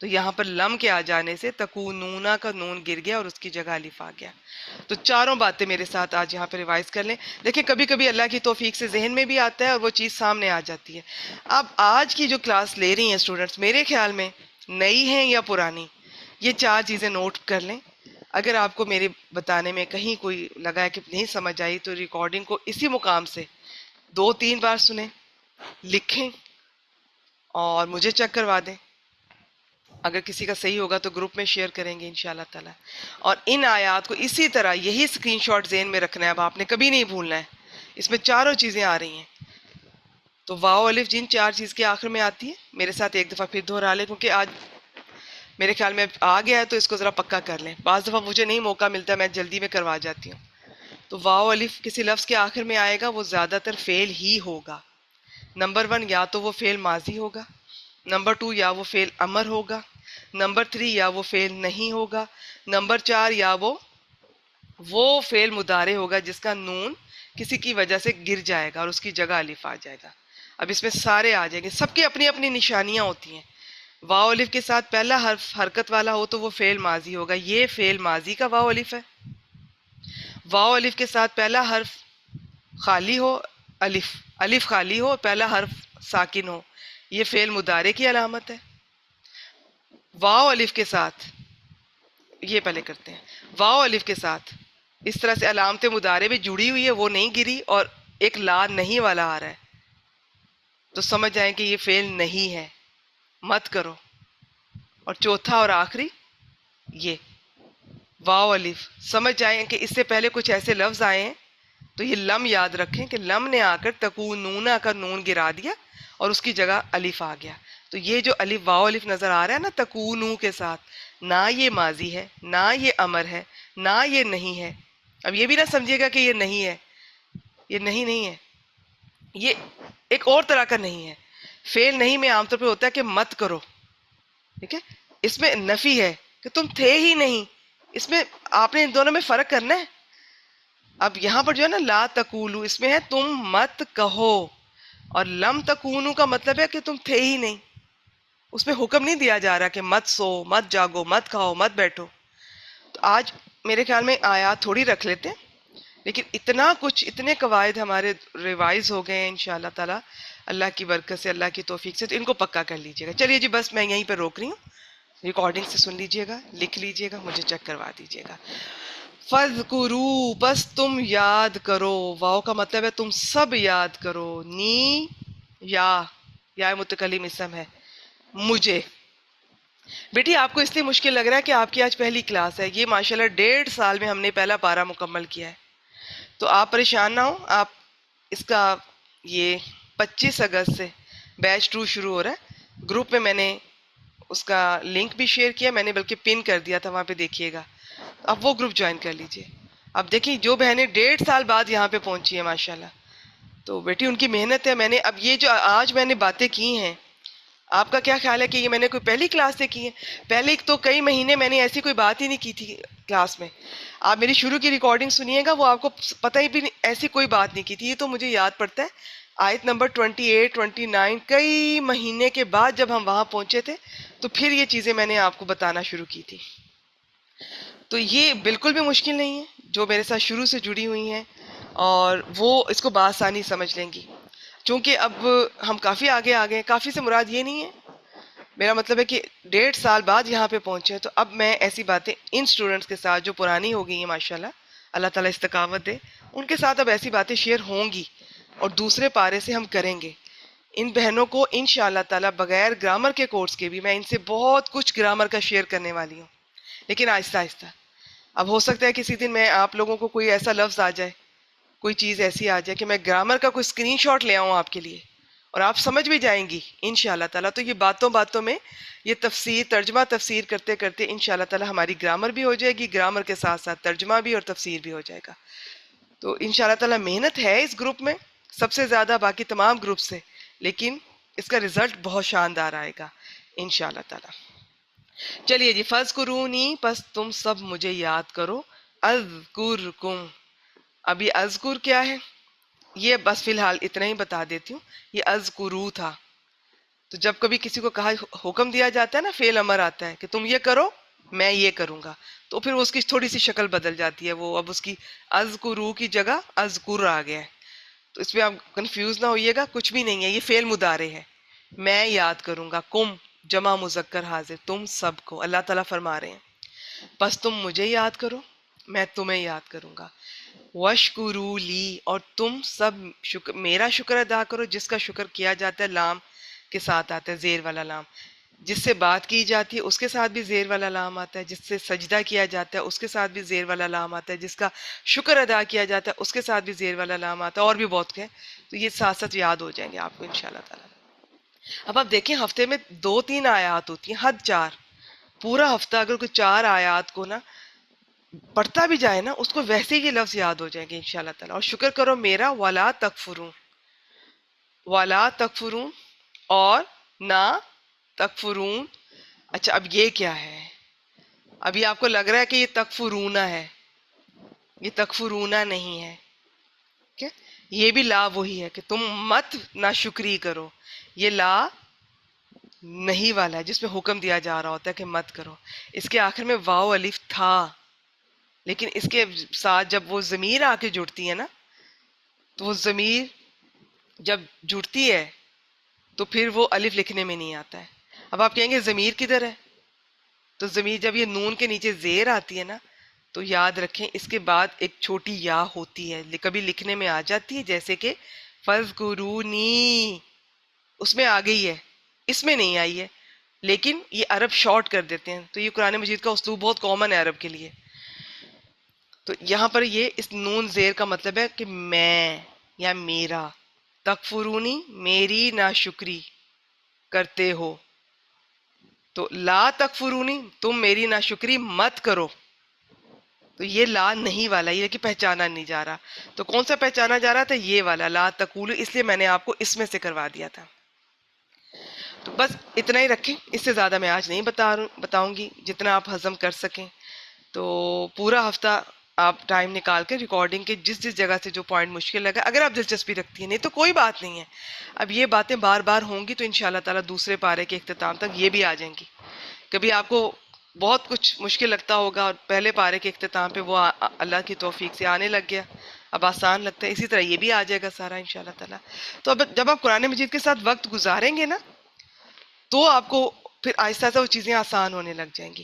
تو یہاں پر لم کے آ جانے سے تکونونا کا نون گر گیا اور اس کی جگہ الف آ گیا. تو چاروں باتیں میرے ساتھ آج یہاں پہ ریوائز کر لیں. دیکھیں کبھی کبھی اللہ کی توفیق سے ذہن میں بھی آتا ہے اور وہ چیز سامنے آ جاتی ہے. اب آج کی جو کلاس لے رہی ہیں اسٹوڈنٹس، میرے خیال میں نئی ہیں یا پرانی، یہ چار چیزیں نوٹ کر لیں. اگر آپ کو میرے بتانے میں کہیں کوئی لگا ہے کہ نہیں سمجھ آئی تو ریکارڈنگ کو اسی مقام سے 2-3 بار سنیں، لکھیں اور مجھے چیک کروا دیں. اگر کسی کا صحیح ہوگا تو گروپ میں شیئر کریں گے انشاءاللہ تعالی. اور ان آیات کو اسی طرح یہی اسکرین شاٹ ذہن میں رکھنا ہے، اب آپ نے کبھی نہیں بھولنا ہے. اس میں چاروں چیزیں آ رہی ہیں. تو واو الف جن 4 چیز کے آخر میں آتی ہے. میرے ساتھ ایک دفعہ پھر دہرا لیں، کیونکہ آج میرے خیال میں آ گیا ہے تو اس کو ذرا پکا کر لیں. بعض دفعہ مجھے نہیں موقع ملتا، میں جلدی میں کروا جاتی ہوں. تو واو الف کسی لفظ کے آخر میں آئے گا، وہ زیادہ تر فعل ہی ہوگا. نمبر 1 یا تو وہ فعل ماضی ہوگا، نمبر 2 یا وہ فعل امر ہوگا، نمبر 3 یا وہ فعل نہیں ہوگا، نمبر 4 یا وہ فعل مضارع ہوگا جس کا نون کسی کی وجہ سے گر جائے گا اور اس کی جگہ الف آ جائے گا. اب اس میں سارے آ جائیں گے، سب کی اپنی اپنی نشانیاں ہوتی ہیں. واو الف کے ساتھ پہلا حرف حرکت والا ہو تو وہ فعل ماضی ہوگا. یہ فعل ماضی کا واو الف ہے. واو الف کے ساتھ پہلا حرف خالی ہو، الف الف خالی ہو، پہلا حرف ساکن ہو، یہ فعل مضارع کی علامت ہے. واو الف کے ساتھ، یہ پہلے کرتے ہیں، واو الف کے ساتھ اس طرح سے علامت مضارع بھی جڑی ہوئی ہے، وہ نہیں گری، اور ایک لا نہیں والا آ رہا ہے، تو سمجھ جائیں کہ یہ فعل نہیں ہے، مت کرو. اور چوتھا اور آخری یہ واو الف، سمجھ جائیں کہ اس سے پہلے کچھ ایسے لفظ آئے ہیں تو یہ لم یاد رکھیں کہ لم نے آ کر تکونون کا نون گرا دیا اور اس کی جگہ الف آ گیا. تو یہ جو الف واو الف نظر آ رہا ہے نا تکونو کے ساتھ، نہ یہ ماضی ہے، نہ یہ امر ہے، نہ یہ نہیں ہے. اب یہ بھی نہ سمجھیے گا کہ یہ نہیں ہے، یہ نہیں ہے، یہ ایک اور طرح کا نہیں ہے. فعل نہیں میں عام طور پہ ہوتا ہے کہ مت کرو، ٹھیک ہے. اس میں نفی ہے کہ تم تھے ہی نہیں. اس میں آپ نے ان دونوں میں فرق کرنا ہے. اب یہاں پر جو ہے نا لا تقولو، اس میں ہے تم مت کہو، اور لم تکونو کا مطلب ہے کہ تم تھے ہی نہیں. اس میں حکم نہیں دیا جا رہا کہ مت سو، مت جاگو، مت کھاؤ، مت بیٹھو. تو آج میرے خیال میں آیات تھوڑی رکھ لیتے ہیں، لیکن اتنا کچھ، اتنے قواعد ہمارے ریوائز ہو گئے ہیں انشاءاللہ تعالی اللہ کی برکت سے، اللہ کی توفیق سے. تو ان کو پکا کر لیجیے گا. چلیے جی بس میں یہیں پہ روک رہی ہوں. ریکارڈنگ سے سن لیجیے گا، لکھ لیجیے گا، مجھے چیک کروا دیجیے گا. فَاذْكُرُوا، بس تم یاد کرو. واو کا مطلب ہے تم سب یاد کرو. نی یا متکلم اسم ہے، مجھے. بیٹی آپ کو اس لیے مشکل لگ رہا ہے کہ آپ کی آج پہلی کلاس ہے. یہ ماشاءاللہ 1.5 سال میں ہم نے پہلا پارہ مکمل کیا ہے. تو آپ پریشان نہ ہو. آپ اس کا یہ 25 اگست سے بیچ 2 شروع ہو رہا ہے. گروپ میں نے اس کا لنک بھی شیئر کیا، میں نے بلکہ پن کر دیا تھا، وہاں پہ دیکھیے گا. اب وہ گروپ جوائن کر لیجئے. اب دیکھیں جو بہنیں 1.5 سال بعد یہاں پہ پہنچی ہیں ماشاءاللہ، تو بیٹی ان کی محنت ہے. میں نے اب یہ جو آج میں نے باتیں کی ہیں، آپ کا کیا خیال ہے کہ یہ میں نے کوئی پہلی کلاس سے کی ہے؟ پہلے تو کئی مہینے میں نے ایسی کوئی بات ہی نہیں کی تھی کلاس میں. آپ میری شروع کی ریکارڈنگ سنیے گا، وہ آپ کو پتہ ہی بھی نہیں، ایسی کوئی بات نہیں کی تھی. یہ تو مجھے یاد پڑتا ہے آیت نمبر 28 29 کئی مہینے کے بعد جب ہم وہاں پہنچے تھے تو پھر یہ چیزیں میں نے آپ کو بتانا شروع کی تھی. تو یہ بالکل بھی مشکل نہیں ہے. جو میرے ساتھ شروع سے جڑی ہوئی ہیں اور وہ اس کو بآسانی سمجھ لیں گی. چونکہ اب ہم کافی آگے آ گئے. کافی سے مراد یہ نہیں ہے، میرا مطلب ہے کہ 1.5 سال بعد یہاں پہ پہنچے ہیں، تو اب میں ایسی باتیں ان سٹوڈنٹس کے ساتھ جو پرانی ہو گئی ہیں ماشاءاللہ، اللہ تعالیٰ استقامت دے، ان کے ساتھ اب ایسی باتیں شیئر ہوں گی اور دوسرے پارے سے ہم کریں گے. ان بہنوں کو انشاءاللہ تعالیٰ بغیر گرامر کے کورس کے بھی میں ان سے بہت کچھ گرامر کا شیئر کرنے والی ہوں، لیکن آہستہ آہستہ. اب ہو سکتا ہے کسی دن میں آپ لوگوں کو کوئی ایسا لفظ آ جائے، کوئی چیز ایسی آ جائے کہ میں گرامر کا کوئی اسکرین شاٹ لے آؤں آپ کے لیے اور آپ سمجھ بھی جائیں گی انشاءاللہ تعالیٰ. تو یہ باتوں باتوں میں یہ تفسیر، ترجمہ تفسیر کرتے کرتے انشاءاللہ تعالیٰ ہماری گرامر بھی ہو جائے گی، گرامر کے ساتھ ساتھ ترجمہ بھی اور تفسیر بھی ہو جائے گا. تو انشاءاللہ تعالیٰ محنت ہے اس گروپ میں سب سے زیادہ باقی تمام گروپ سے، لیکن اس کا رزلٹ بہت شاندار آئے گا انشاءاللہ تعالیٰ. چلیے جی، فَاذْكُرُونِی، پس تم سب مجھے یاد کرو. اذکرکم، ابھی اذکر کیا ہے یہ بس فی الحال اتنا ہی بتا دیتی ہوں. یہ اذکرو تھا. تو جب کبھی کسی کو کہا، حکم دیا جاتا ہے نا، فعل امر آتا ہے کہ تم یہ کرو، میں یہ کروں گا، تو پھر اس کی تھوڑی سی شکل بدل جاتی ہے. وہ اب اس کی اذکرو کی جگہ اذکر آ گیا ہے. تو اس پہ آپ کنفیوز نہ ہوئیے گا، کچھ بھی نہیں ہے، یہ فعل مضارع ہے. میں یاد کروں گا. کم جمع مذکر حاضر، تم سب کو اللہ تعالیٰ فرما رہے ہیں. بس تم مجھے یاد کرو، میں تمہیں یاد کروں گا. وشکرو لی، اور تم سب میرا شکر ادا کرو. جس کا شکر کیا جاتا ہے لام کے ساتھ آتا ہے، زیر والا لام. جس سے بات کی جاتی ہے اس کے ساتھ بھی زیر والا لام آتا ہے. جس سے سجدہ کیا جاتا ہے اس کے ساتھ بھی زیر والا لام آتا ہے. جس کا شکر ادا کیا جاتا ہے اس کے ساتھ بھی زیر والا لام آتا ہے، اور بھی بہت ہے. تو یہ ساتھ ساتھ یاد ہو جائیں گے آپ کو انشاءاللہ تعالیٰ. اب آپ دیکھیں ہفتے میں 2-3 آیات ہوتی ہیں، حد 4. پورا ہفتہ اگر کوئی 4 آیات کو نا پڑھتا بھی جائے نا، اس کو ویسے ہی یہ لفظ یاد ہو جائیں گے انشاءاللہ تعالیٰ. اور شکر کرو میرا، ولا تکفرون، ولا تکفرون، اور نہ تکفرون. اچھا اب یہ کیا ہے؟ ابھی آپ کو لگ رہا ہے کہ یہ تکفرونا ہے، یہ تکفرونا نہیں ہے. ٹھیک ہے؟ یہ بھی لا وہی ہے کہ تم مت ناشکری کرو. یہ لا نہیں والا ہے جس میں حکم دیا جا رہا ہوتا ہے کہ مت کرو. اس کے آخر میں واو الف تھا، لیکن اس کے ساتھ جب وہ ضمیر آ کے جڑتی ہے نا، تو وہ ضمیر جب جڑتی ہے تو پھر وہ الف لکھنے میں نہیں آتا ہے. اب آپ کہیں گے ضمیر کدھر ہے؟ تو ضمیر جب یہ نون کے نیچے زیر آتی ہے نا، تو یاد رکھیں اس کے بعد ایک چھوٹی یا ہوتی ہے، کبھی لکھنے میں آ جاتی ہے، جیسے کہ فَاذْكُرُونِی، اس میں آ گئی ہے، اس میں نہیں آئی ہے. لیکن یہ عرب شارٹ کر دیتے ہیں، تو یہ قرآن مجید کا اسلوب بہت کامن ہے عرب کے لیے. تو یہاں پر یہ اس نون زیر کا مطلب ہے کہ میں یا میرا. تکفرونی، میری ناشکری کرتے ہو. تو لا تکفرونی، تم میری ناشکری مت کرو. تو یہ لا نہیں والا، یہ کہ پہچانا نہیں جا رہا. تو کون سا پہچانا جا رہا تھا؟ یہ والا لا تقولو، اس لیے میں نے آپ کو اس میں سے کروا دیا تھا. تو بس اتنا ہی رکھیں، اس سے زیادہ میں آج نہیں بتاؤں گی، جتنا آپ ہضم کر سکیں. تو پورا ہفتہ آپ ٹائم نکال کے ریکارڈنگ کے جس جس جگہ سے جو پوائنٹ مشکل لگا، اگر آپ دلچسپی رکھتی ہیں، نہیں تو کوئی بات نہیں ہے. اب یہ باتیں بار بار ہوں گی تو انشاءاللہ تعالیٰ دوسرے پارے کے اختتام تک یہ بھی آ جائیں گی. کبھی آپ کو بہت کچھ مشکل لگتا ہوگا اور پہلے پارے کے اختتام پہ وہ اللہ کی توفیق سے آنے لگ گیا، اب آسان لگتا ہے. اسی طرح یہ بھی آ جائے گا سارا انشاءاللہ تعالیٰ. تو اب جب آپ قرآن مجید کے ساتھ وقت گزاریں گے نا، تو آپ کو پھر آہستہ آہستہ وہ چیزیں آسان ہونے لگ جائیں گی.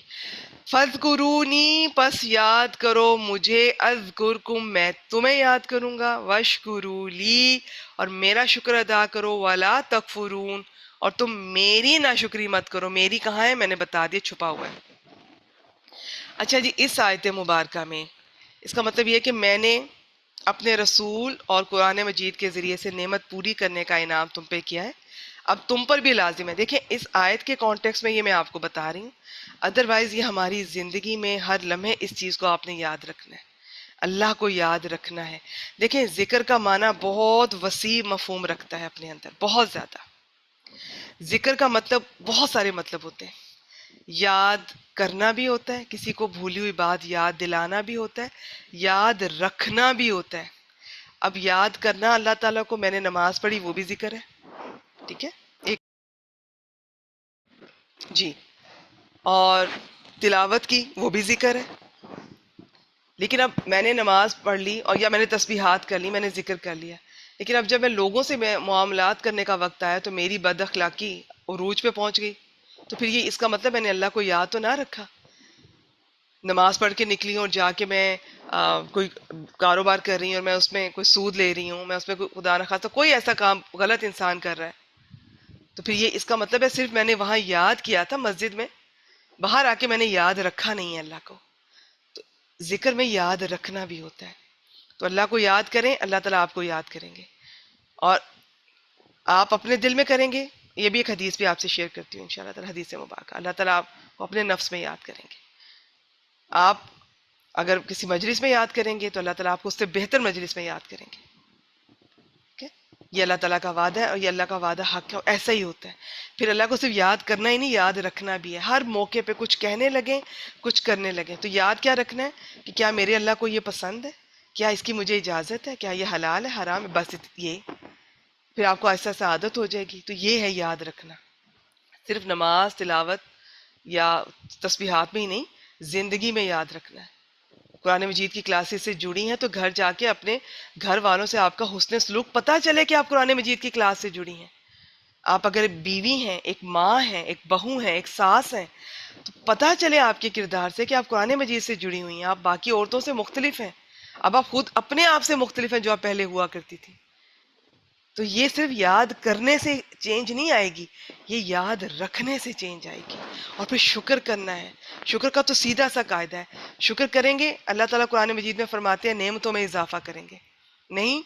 فَاذْكُرُونِی، پس یاد کرو مجھے. اذکرکم، میں تمہیں یاد کروں گا. واشکروا لی، اور میرا شکر ادا کرو. ولا تکفرون، اور تم میری ناشکری مت کرو. میری کہاں ہے؟ میں نے بتا دیا، چھپا ہوا ہے. اچھا جی، اس آیت مبارکہ میں اس کا مطلب یہ ہے کہ میں نے اپنے رسول اور قرآن مجید کے ذریعے سے نعمت پوری کرنے کا انعام تم پہ کیا ہے، اب تم پر بھی لازم ہے. دیکھیں اس آیت کے کانٹیکس میں یہ میں آپ کو بتا رہی ہوں، ادروائز یہ ہماری زندگی میں ہر لمحے اس چیز کو آپ نے یاد رکھنا ہے، اللہ کو یاد رکھنا ہے. دیکھیں ذکر کا معنی بہت وسیع مفہوم رکھتا ہے اپنے اندر، بہت زیادہ. ذکر کا مطلب بہت سارے مطلب ہوتے ہیں. یاد کرنا بھی ہوتا ہے، کسی کو بھولی ہوئی بات یاد دلانا بھی ہوتا ہے، یاد رکھنا بھی ہوتا ہے. اب یاد کرنا اللہ تعالیٰ کو، میں نے نماز پڑھی، وہ بھی ذکر ہے. ٹھیک ہے، ایک جی، اور تلاوت کی، وہ بھی ذکر ہے. لیکن اب میں نے نماز پڑھ لی اور یا میں نے تسبیحات کر لی، میں نے ذکر کر لیا، لیکن اب جب میں لوگوں سے معاملات کرنے کا وقت آیا تو میری بد اخلاقی عروج پہ پہنچ گئی. تو پھر یہ اس کا مطلب میں نے اللہ کو یاد تو نہ رکھا. نماز پڑھ کے نکلی ہوں اور جا کے میں کوئی کاروبار کر رہی ہوں اور میں اس میں کوئی سود لے رہی ہوں، میں اس میں کوئی خدا نخواستہ کوئی ایسا کام غلط انسان کر رہا ہے، تو پھر یہ اس کا مطلب ہے صرف میں نے وہاں یاد کیا تھا مسجد میں، باہر آ کے میں نے یاد رکھا نہیں ہے اللہ کو. تو ذکر میں یاد رکھنا بھی ہوتا ہے. تو اللہ کو یاد کریں، اللہ تعالیٰ آپ کو یاد کریں گے. اور آپ اپنے دل میں کریں گے، یہ بھی ایک حدیث بھی آپ سے شیئر کرتی ہوں انشاءاللہ تعالیٰ، حدیث مبارکہ. اللہ تعالیٰ آپ کو اپنے نفس میں یاد کریں گے. آپ اگر کسی مجلس میں یاد کریں گے تو اللہ تعالیٰ آپ کو اس سے بہتر مجلس میں یاد کریں گے. یہ اللہ تعالیٰ کا وعدہ ہے اور یہ اللہ کا وعدہ حق ہے، اور ایسا ہی ہوتا ہے. پھر اللہ کو صرف یاد کرنا ہی نہیں، یاد رکھنا بھی ہے. ہر موقع پہ کچھ کہنے لگیں، کچھ کرنے لگیں تو یاد کیا رکھنا ہے کہ کیا میرے اللہ کو یہ پسند ہے، کیا اس کی مجھے اجازت ہے، کیا یہ حلال ہے حرام ہے، بس یہ. پھر آپ کو ایسا ایسا عادت ہو جائے گی. تو یہ ہے یاد رکھنا، صرف نماز تلاوت یا تسبیحات میں ہی نہیں، زندگی میں یاد رکھنا ہے. قرآن مجید کی کلاسز سے جڑی ہیں تو گھر جا کے اپنے گھر والوں سے آپ کا حسن سلوک پتہ چلے کہ آپ قرآن مجید کی کلاس سے جڑی ہیں. آپ اگر بیوی ہیں، ایک ماں ہیں، ایک بہو ہیں، ایک ساس ہیں، تو پتہ چلے آپ کے کردار سے کہ آپ قرآن مجید سے جڑی ہوئی ہیں، آپ باقی عورتوں سے مختلف ہیں، اب آپ خود اپنے آپ سے مختلف ہیں جو آپ پہلے ہوا کرتی تھی. تو یہ صرف یاد کرنے سے چینج نہیں آئے گی، یہ یاد رکھنے سے چینج آئے گی. اور پھر شکر کرنا ہے. شکر کا تو سیدھا سا قاعدہ ہے، شکر کریں گے اللہ تعالیٰ قرآن مجید میں فرماتے ہیں نعمتوں میں اضافہ کریں گے، نہیں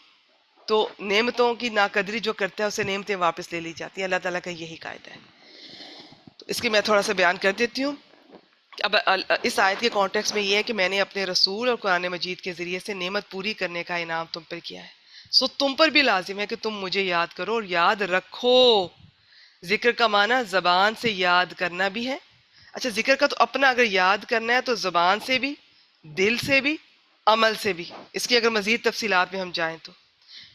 تو نعمتوں کی ناقدری جو کرتا ہے اسے نعمتیں واپس لے لی جاتی ہیں. اللہ تعالیٰ کا یہی قاعدہ ہے. تو اس کی میں تھوڑا سا بیان کر دیتی ہوں. اب اس آیت کے کانٹیکس میں یہ ہے کہ میں نے اپنے رسول اور قرآن مجید کے ذریعے سے نعمت پوری کرنے کا انعام تم پر کیا ہے، سو تم پر بھی لازم ہے کہ تم مجھے یاد کرو اور یاد رکھو. ذکر کا معنی زبان سے یاد کرنا بھی ہے. اچھا، ذکر کا تو اپنا اگر یاد کرنا ہے تو زبان سے بھی، دل سے بھی، عمل سے بھی. اس کی اگر مزید تفصیلات میں ہم جائیں تو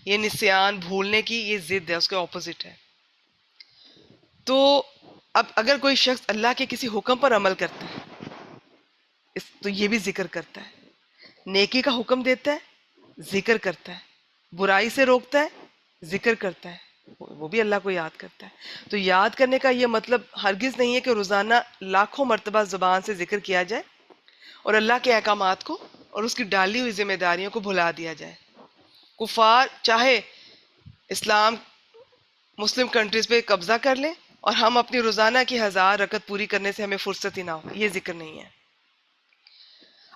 یہ نسیان، بھولنے کی یہ ضد ہے، اس کے اپوزٹ ہے. تو اب اگر کوئی شخص اللہ کے کسی حکم پر عمل کرتا ہے تو یہ بھی ذکر کرتا ہے. نیکی کا حکم دیتا ہے، ذکر کرتا ہے. برائی سے روکتا ہے، ذکر کرتا ہے، وہ بھی اللہ کو یاد کرتا ہے. تو یاد کرنے کا یہ مطلب ہرگز نہیں ہے کہ روزانہ لاکھوں مرتبہ زبان سے ذکر کیا جائے اور اللہ کے احکامات کو اور اس کی ڈالی ہوئی ذمہ داریوں کو بھلا دیا جائے. کفار چاہے اسلام مسلم کنٹریز پہ قبضہ کر لیں اور ہم اپنی روزانہ کی 1000 رکعت پوری کرنے سے ہمیں فرصت ہی نہ ہو، یہ ذکر نہیں ہے.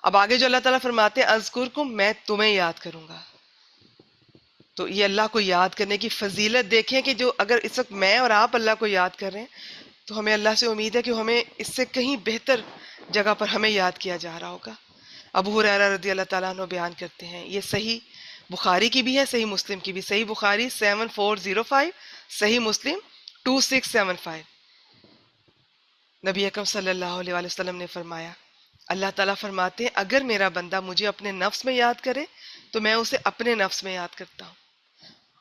اب آگے جو اللہ تعالیٰ فرماتے ہیں اذکرکم، میں تمہیں یاد کروں گا. تو یہ اللہ کو یاد کرنے کی فضیلت دیکھیں کہ جو اگر اس وقت میں اور آپ اللہ کو یاد کر رہے ہیں تو ہمیں اللہ سے امید ہے کہ ہمیں اس سے کہیں بہتر جگہ پر ہمیں یاد کیا جا رہا ہوگا. ابو ہریرہ رضی اللہ تعالیٰ عنہ بیان کرتے ہیں، یہ صحیح بخاری کی بھی ہے، صحیح مسلم کی بھی. صحیح بخاری 7405، صحیح مسلم 2675. نبی اکرم صلی اللہ علیہ وآلہ وسلم نے فرمایا، اللہ تعالیٰ فرماتے ہیں اگر میرا بندہ مجھے اپنے نفس میں یاد کرے تو میں اسے اپنے نفس میں یاد کرتا ہوں،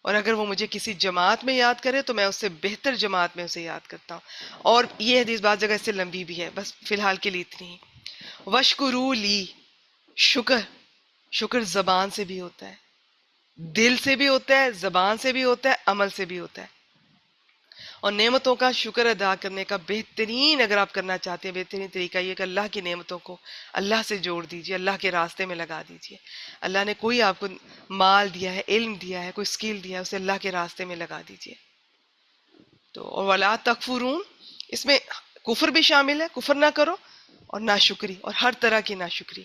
اور اگر وہ مجھے کسی جماعت میں یاد کرے تو میں اس سے بہتر جماعت میں اسے یاد کرتا ہوں. اور یہ حدیث بعض جگہ اس سے لمبی بھی ہے، بس فی الحال کے لیے اتنی ہی. وشکرو لی، شکر زبان سے بھی ہوتا ہے، دل سے بھی ہوتا ہے، زبان سے بھی ہوتا ہے، عمل سے بھی ہوتا ہے. اور نعمتوں کا شکر ادا کرنے کا بہترین، اگر آپ کرنا چاہتے ہیں، بہترین طریقہ یہ کہ اللہ کی نعمتوں کو اللہ سے جوڑ دیجئے، اللہ کے راستے میں لگا دیجئے. اللہ نے کوئی آپ کو مال دیا ہے، علم دیا ہے، کوئی سکل دیا ہے، اسے اللہ کے راستے میں لگا دیجئے. تو اور ولا تکفرون، اس میں کفر بھی شامل ہے، کفر نہ کرو، اور ناشکری، اور ہر طرح کی ناشکری،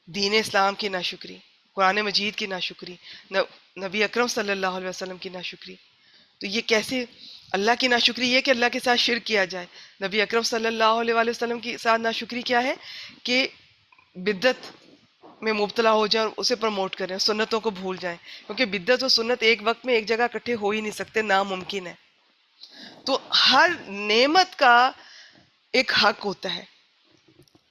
دین اسلام کی ناشکری، قرآن مجید کی ناشکری، نبی اکرم صلی اللہ علیہ وسلم کی ناشکری. تو یہ کیسے اللہ کی ناشکری؟ یہ کہ اللہ کے ساتھ شرک کیا جائے. نبی اکرم صلی اللہ علیہ وآلہ وسلم کے ساتھ ناشکری کیا ہے کہ بدعت میں مبتلا ہو جائیں اور اسے پروموٹ کریں، سنتوں کو بھول جائیں، کیونکہ بدعت و سنت ایک وقت میں ایک جگہ اکٹھے ہو ہی نہیں سکتے، ناممکن ہے. تو ہر نعمت کا ایک حق ہوتا ہے،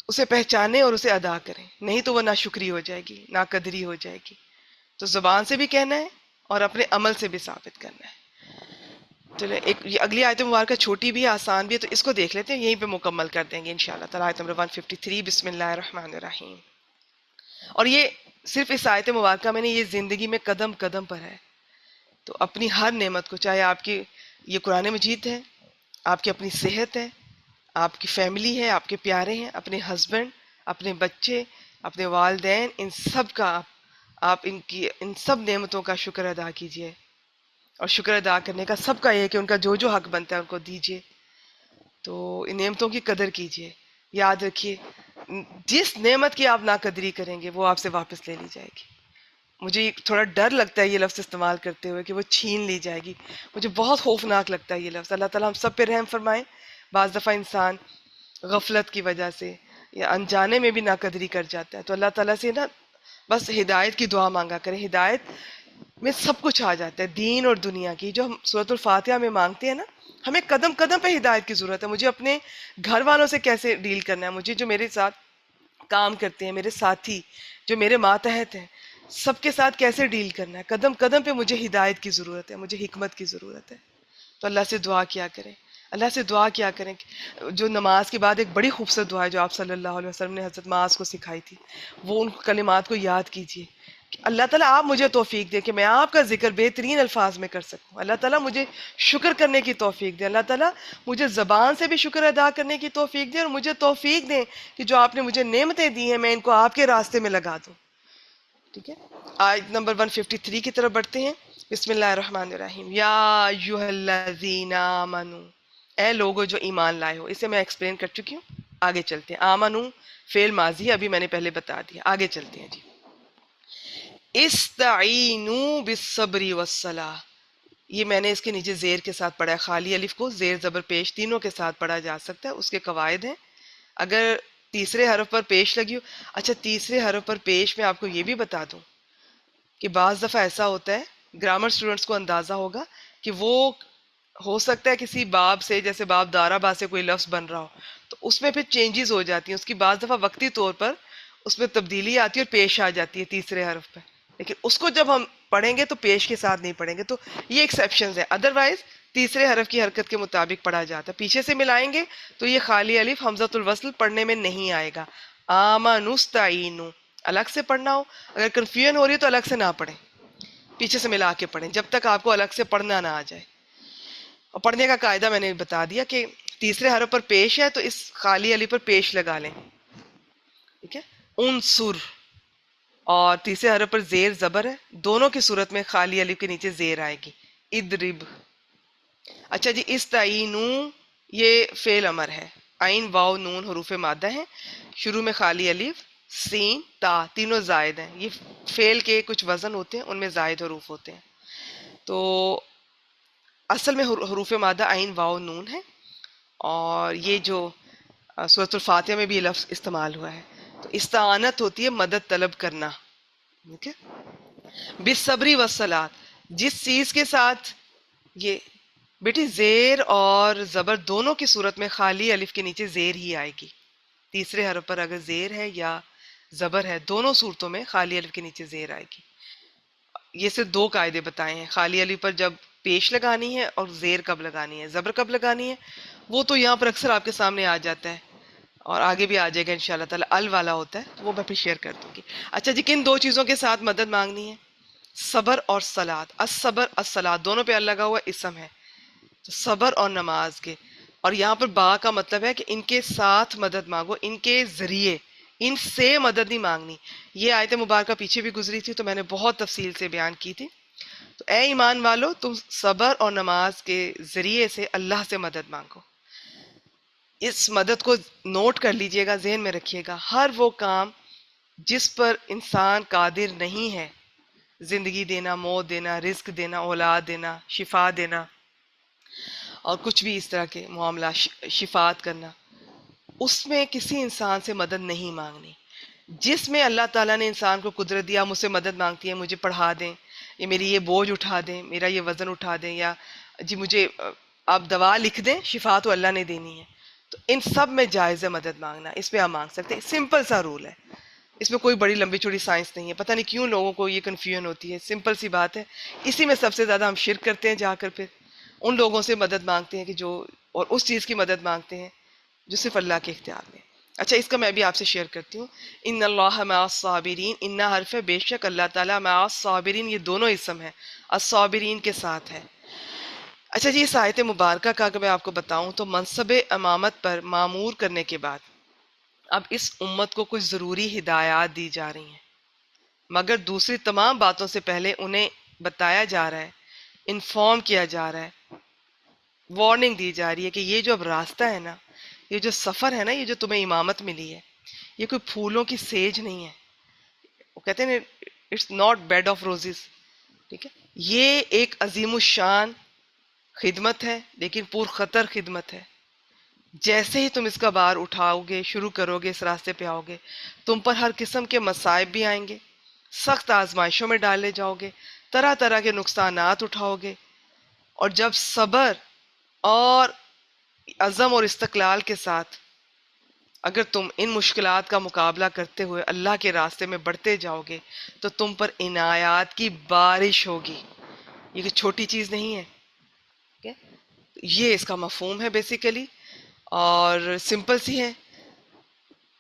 اسے پہچانے اور اسے ادا کریں، نہیں تو وہ ناشکری ہو جائے گی، ناقدری ہو جائے گی. تو زبان سے بھی کہنا ہے اور اپنے عمل سے بھی ثابت کرنا ہے. چلے ایک یہ اگلی آیت مبارکہ چھوٹی بھی ہے، آسان بھی ہے، تو اس کو دیکھ لیتے ہیں، یہیں پہ مکمل کر دیں گے انشاءاللہ تعالیٰ. آیت نمبر 153، بسم اللہ الرحمن الرحیم. اور یہ صرف اس آیت مبارکہ میں نہیں، یہ زندگی میں قدم قدم پر ہے. تو اپنی ہر نعمت کو، چاہے آپ کی یہ قرآن مجید ہے، آپ کی اپنی صحت ہے، آپ کی فیملی ہے، آپ کے پیارے ہیں، اپنے ہسبینڈ، اپنے بچے، اپنے والدین، ان سب کا آپ ان سب نعمتوں کا شکر ادا کیجئے. اور شکر ادا کرنے کا سب کا یہ ہے کہ ان کا جو جو حق بنتا ہے ان کو دیجئے. تو ان نعمتوں کی قدر کیجئے. یاد رکھیے جس نعمت کی آپ ناقدری کریں گے وہ آپ سے واپس لے لی جائے گی. مجھے تھوڑا ڈر لگتا ہے یہ لفظ استعمال کرتے ہوئے کہ وہ چھین لی جائے گی، مجھے بہت خوفناک لگتا ہے یہ لفظ. اللہ تعالیٰ ہم سب پہ رحم فرمائیں. بعض دفعہ انسان غفلت کی وجہ سے یا انجانے میں بھی ناقدری کر جاتا ہے، تو اللہ تعالیٰ سے نا بس ہدایت کی دعا مانگا کریں. ہدایت میں سب کچھ آ جاتا ہے، دین اور دنیا کی. جو ہم سورۃ الفاتحہ میں مانگتے ہیں نا، ہمیں قدم قدم پہ ہدایت کی ضرورت ہے. مجھے اپنے گھر والوں سے کیسے ڈیل کرنا ہے، مجھے جو میرے ساتھ کام کرتے ہیں، میرے ساتھی جو میرے ماتحت ہیں، سب کے ساتھ کیسے ڈیل کرنا ہے. قدم قدم پہ مجھے ہدایت کی ضرورت ہے، مجھے حکمت کی ضرورت ہے. تو اللہ سے دعا کیا کریں، اللہ سے دعا کیا کریں. جو نماز کے بعد ایک بڑی خوبصورت دعا ہے جو آپ صلی اللہ علیہ وسلم نے حضرت معاذ کو سکھائی تھی، وہ ان کلمات کو یاد کیجئے. اللہ تعالیٰ آپ مجھے توفیق دے کہ میں آپ کا ذکر بہترین الفاظ میں کر سکوں. اللہ تعالیٰ مجھے شکر کرنے کی توفیق دے. اللہ تعالیٰ مجھے زبان سے بھی شکر ادا کرنے کی توفیق دے، اور مجھے توفیق دے کہ جو آپ نے مجھے نعمتیں دی ہیں میں ان کو آپ کے راستے میں لگا دوں. ٹھیک ہے، آیت نمبر 153 کی طرف بڑھتے ہیں. بسم اللہ الرحمن الرحیم. یا ایھا الذین آمنو، اے لوگو جو ایمان لائے ہو. اسے میں ایکسپلین کر چکی ہوں، آگے چلتے ہیں. آمنو فعل ماضی ہے، ابھی میں نے پہلے بتا دیا. آگے چلتے ہیں جی. استعینوا بالصبر والصلاۃ، یہ میں نے اس کے نیچے زیر کے ساتھ پڑھا ہے. خالی الف کو زیر زبر پیش تینوں کے ساتھ پڑھا جا سکتا ہے، اس کے قواعد ہیں. اگر تیسرے حرف پر پیش لگی ہو، اچھا تیسرے حرف پر پیش میں آپ کو یہ بھی بتا دوں کہ بعض دفعہ ایسا ہوتا ہے، گرامر سٹوڈنٹس کو اندازہ ہوگا کہ وہ ہو سکتا ہے کسی باب سے، جیسے باب دارا با سے کوئی لفظ بن رہا ہو تو اس میں پھر چینجز ہو جاتی ہیں، اس کی بعض دفعہ وقتی طور پر اس میں تبدیلی آتی ہے اور پیش آ جاتی ہے تیسرے حرف پہ، لیکن اس کو جب ہم پڑھیں گے تو پیش کے ساتھ نہیں پڑھیں گے. تو یہ ایکسیپشنز ہیں، ادروائز تیسرے حرف کی حرکت کے مطابق پڑھا جاتا ہے. پیچھے سے ملائیں گے تو یہ خالی الف حمزۃ الوصل پڑھنے میں نہیں آئے گا. آمنستعینوا الگ سے پڑھنا ہو، اگر کنفیوژن ہو رہی ہے تو الگ سے نہ پڑھیں، پیچھے سے ملا کے پڑھیں جب تک آپ کو الگ سے پڑھنا نہ آ جائے. اور پڑھنے کا قاعدہ میں نے بتا دیا کہ تیسرے حرف پر پیش ہے تو اس خالی علی پر پیش لگا لیں. ٹھیک ہے، انصر، اور تیسرے حرف پر زیر زبر ہے، دونوں کی صورت میں خالی الف کے نیچے زیر آئے گی. ادرب. اچھا جی، استعینو یہ فعل امر ہے، عین واو نون حروف مادہ ہیں، شروع میں خالی الف، سین تا تینوں زائد ہیں. یہ فعل کے کچھ وزن ہوتے ہیں، ان میں زائد حروف ہوتے ہیں. تو اصل میں حروف مادہ عین واو نون ہے، اور یہ جو سورۃ الفاتحہ میں بھی یہ لفظ استعمال ہوا ہے. تو استعانت ہوتی ہے مدد طلب کرنا. ٹھیک ہے، بالصبری والصلاۃ، جس چیز کے ساتھ یہ بیٹی زیر اور زبر دونوں کی صورت میں خالی الف کے نیچے زیر ہی آئے گی. تیسرے حرف پر اگر زیر ہے یا زبر ہے، دونوں صورتوں میں خالی الف کے نیچے زیر آئے گی. یہ صرف دو قاعدے بتائے ہیں، خالی الف پر جب پیش لگانی ہے اور زیر کب لگانی ہے، زبر کب لگانی ہے، وہ تو یہاں پر اکثر آپ کے سامنے آ جاتا ہے اور آگے بھی آ جائے گا انشاءاللہ تعالی. ال والا ہوتا ہے، وہ میں پھر شیئر کر دوں گی. اچھا جی، کن دو چیزوں کے ساتھ مدد مانگنی ہے؟ صبر اور صلات. الصبر الصلات دونوں پہ ال لگا ہوا اسم ہے، تو صبر اور نماز کے. اور یہاں پر با کا مطلب ہے کہ ان کے ساتھ مدد مانگو، ان کے ذریعے، ان سے مدد نہیں مانگنی. یہ آیت مبارکہ پیچھے بھی گزری تھی تو میں نے بہت تفصیل سے بیان کی تھی. تو اے ایمان والو، تم صبر اور نماز کے ذریعے سے اللہ سے مدد مانگو. اس مدد کو نوٹ کر لیجئے گا، ذہن میں رکھیے گا. ہر وہ کام جس پر انسان قادر نہیں ہے، زندگی دینا، موت دینا، رزق دینا، اولاد دینا، شفا دینا اور کچھ بھی اس طرح کے معاملات، شفاعت کرنا، اس میں کسی انسان سے مدد نہیں مانگنی. جس میں اللہ تعالیٰ نے انسان کو قدرت دیا، مجھ سے مدد مانگتی ہے، مجھے پڑھا دیں، یا میری یہ بوجھ اٹھا دیں، میرا یہ وزن اٹھا دیں، یا جی مجھے آپ دوا لکھ دیں، شفا تو اللہ نے دینی ہے. تو ان سب میں جائز ہے مدد مانگنا، اس میں آپ مانگ سکتے ہیں. سمپل سا رول ہے، اس میں کوئی بڑی لمبی چوڑی سائنس نہیں ہے. پتہ نہیں کیوں لوگوں کو یہ کنفیوژن ہوتی ہے. سمپل سی بات ہے، اسی میں سب سے زیادہ ہم شرک کرتے ہیں. جا کر پھر ان لوگوں سے مدد مانگتے ہیں کہ جو، اور اس چیز کی مدد مانگتے ہیں جو صرف اللہ کے اختیار میں. اچھا، اس کا میں بھی آپ سے شیئر کرتی ہوں. ان اللہ مع الصابرین، ان حرف ہے بے شک اللہ تعالیٰ، مع الصابرین یہ دونوں اسم ہے، الصابرین کے ساتھ ہے. اچھا جی، اس آیت مبارکہ کا اگر میں آپ کو بتاؤں تو منصب امامت پر معمور کرنے کے بعد اب اس امت کو کچھ ضروری ہدایات دی جا رہی ہیں، مگر دوسری تمام باتوں سے پہلے انہیں بتایا جا رہا ہے، انفارم کیا جا رہا ہے، وارننگ دی جا رہی ہے کہ یہ جو اب راستہ ہے نا، یہ جو سفر ہے نا، یہ جو تمہیں امامت ملی ہے، یہ کوئی پھولوں کی سیج نہیں ہے. وہ کہتے ہیں it's not bed of roses. ٹھیک ہے، یہ ایک عظیم الشان خدمت ہے، لیکن پر خطر خدمت ہے. جیسے ہی تم اس کا بار اٹھاؤ گے، شروع کرو گے، اس راستے پہ آؤ گے، تم پر ہر قسم کے مصائب بھی آئیں گے، سخت آزمائشوں میں ڈالے جاؤ گے، طرح طرح کے نقصانات اٹھاؤ گے. اور جب صبر اور عزم اور استقلال کے ساتھ اگر تم ان مشکلات کا مقابلہ کرتے ہوئے اللہ کے راستے میں بڑھتے جاؤ گے تو تم پر عنایات کی بارش ہوگی. یہ کوئی چھوٹی چیز نہیں ہے. یہ اس کا مفہوم ہے بیسیکلی، اور سمپل سی ہے.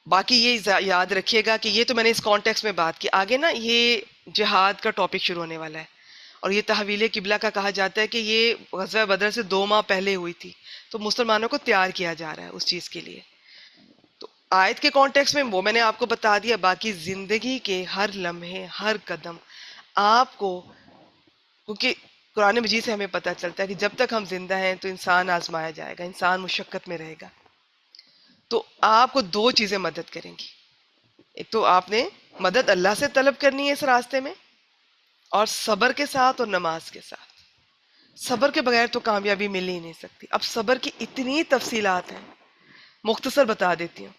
باقی یہ یاد رکھیے گا کہ یہ تو میں نے اس کانٹیکس میں بات کی. آگے نا یہ جہاد کا ٹاپک شروع ہونے والا ہے، اور یہ تحویل قبلہ کا کہا جاتا ہے کہ یہ غزوہ بدر سے 2 ماہ پہلے ہوئی تھی، تو مسلمانوں کو تیار کیا جا رہا ہے اس چیز کے لیے۔ تو آیت کے کانٹیکس میں وہ میں نے آپ کو بتا دیا، باقی زندگی کے ہر لمحے ہر قدم آپ کو، کیونکہ قرآن مجید سے ہمیں پتہ چلتا ہے کہ جب تک ہم زندہ ہیں تو انسان آزمایا جائے گا، انسان مشقت میں رہے گا، تو آپ کو 2 چیزیں مدد کریں گی۔ ایک تو آپ نے مدد اللہ سے طلب کرنی ہے اس راستے میں، اور صبر کے ساتھ اور نماز کے ساتھ۔ صبر کے بغیر تو کامیابی مل ہی نہیں سکتی۔ اب صبر کی اتنی تفصیلات ہیں، مختصر بتا دیتی ہوں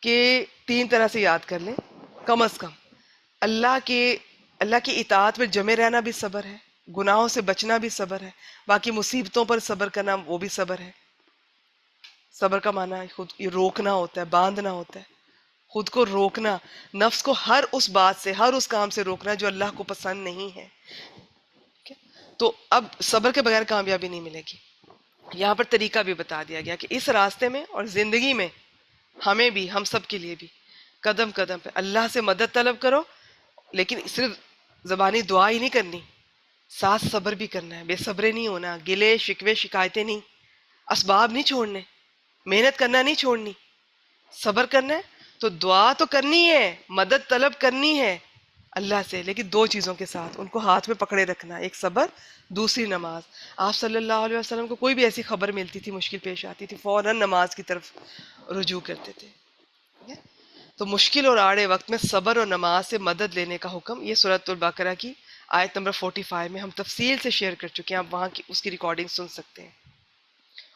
کہ 3 طرح سے یاد کر لیں کم از کم۔ اللہ کے اللہ کی اطاعت میں جمے رہنا بھی صبر ہے، گناہوں سے بچنا بھی صبر ہے، باقی مصیبتوں پر صبر کرنا وہ بھی صبر ہے۔ صبر کا معنی خود یہ روکنا ہوتا ہے، باندھنا ہوتا ہے، خود کو روکنا، نفس کو ہر اس بات سے، ہر اس کام سے روکنا جو اللہ کو پسند نہیں ہے۔ ٹھیک ہے؟ تو اب صبر کے بغیر کامیابی نہیں ملے گی۔ یہاں پر طریقہ بھی بتا دیا گیا کہ اس راستے میں اور زندگی میں ہمیں بھی، ہم سب کے لیے بھی قدم قدم پہ اللہ سے مدد طلب کرو، لیکن صرف زبانی دعا ہی نہیں کرنی، ساتھ صبر بھی کرنا ہے، بے صبرے نہیں ہونا، گلے شکوے شکایتیں نہیں، اسباب نہیں چھوڑنے، محنت کرنا نہیں چھوڑنی، صبر کرنا ہے تو دعا تو کرنی ہے، مدد طلب کرنی ہے اللہ سے، لیکن 2 چیزوں کے ساتھ ان کو ہاتھ میں پکڑے رکھنا، ایک صبر، دوسری نماز۔ آپ صلی اللہ علیہ وسلم کو کوئی بھی ایسی خبر ملتی تھی، مشکل پیش آتی تھی، فوراً نماز کی طرف رجوع کرتے تھے۔ ٹھیک ہے؟ تو مشکل اور آڑے وقت میں صبر اور نماز سے مدد لینے کا حکم یہ سورۃ البقرہ کی آیت نمبر 45 میں ہم تفصیل سے شیئر کر چکے ہیں، آپ وہاں کی اس کی ریکارڈنگ سن سکتے ہیں۔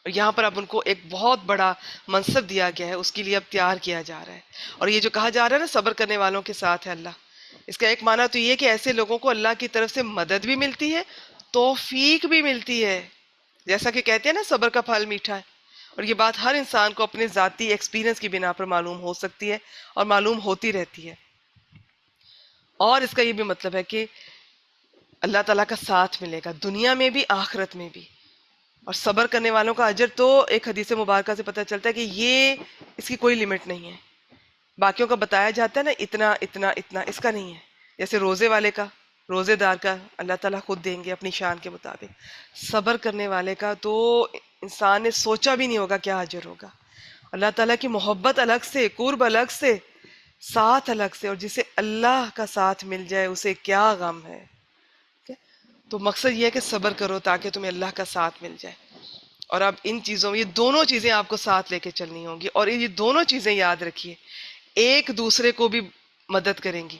اور یہاں پر اب ان کو ایک بہت بڑا منصب دیا گیا ہے، اس کے لیے اب تیار کیا جا رہا ہے۔ اور یہ جو کہا جا رہا ہے نا صبر کرنے والوں کے ساتھ ہے اللہ، اس کا ایک معنی تو یہ کہ ایسے لوگوں کو اللہ کی طرف سے مدد بھی ملتی ہے، توفیق بھی ملتی ہے، جیسا کہ کہتے ہیں نا صبر کا پھل میٹھا ہے۔ اور یہ بات ہر انسان کو اپنے ذاتی ایکسپیرینس کی بنا پر معلوم ہو سکتی ہے اور معلوم ہوتی رہتی ہے۔ اور اس کا یہ بھی مطلب ہے کہ اللہ تعالیٰ کا ساتھ ملے گا دنیا میں بھی آخرت میں بھی۔ اور صبر کرنے والوں کا اجر تو ایک حدیث مبارکہ سے پتہ چلتا ہے کہ یہ اس کی کوئی لیمٹ نہیں ہے۔ باقیوں کا بتایا جاتا ہے نا اتنا اتنا اتنا، اس کا نہیں ہے۔ جیسے روزے والے کا، روزے دار کا اللہ تعالیٰ خود دیں گے اپنی شان کے مطابق، صبر کرنے والے کا تو انسان نے سوچا بھی نہیں ہوگا کیا اجر ہوگا۔ اللہ تعالیٰ کی محبت الگ سے، قرب الگ سے، ساتھ الگ سے، اور جسے اللہ کا ساتھ مل جائے اسے کیا غم ہے۔ تو مقصد یہ ہے کہ صبر کرو تاکہ تمہیں اللہ کا ساتھ مل جائے۔ اور اب ان چیزوں میں یہ 2 چیزیں آپ کو ساتھ لے کے چلنی ہوں گی، اور یہ 2 چیزیں یاد رکھیے، ایک دوسرے کو بھی مدد کریں گی۔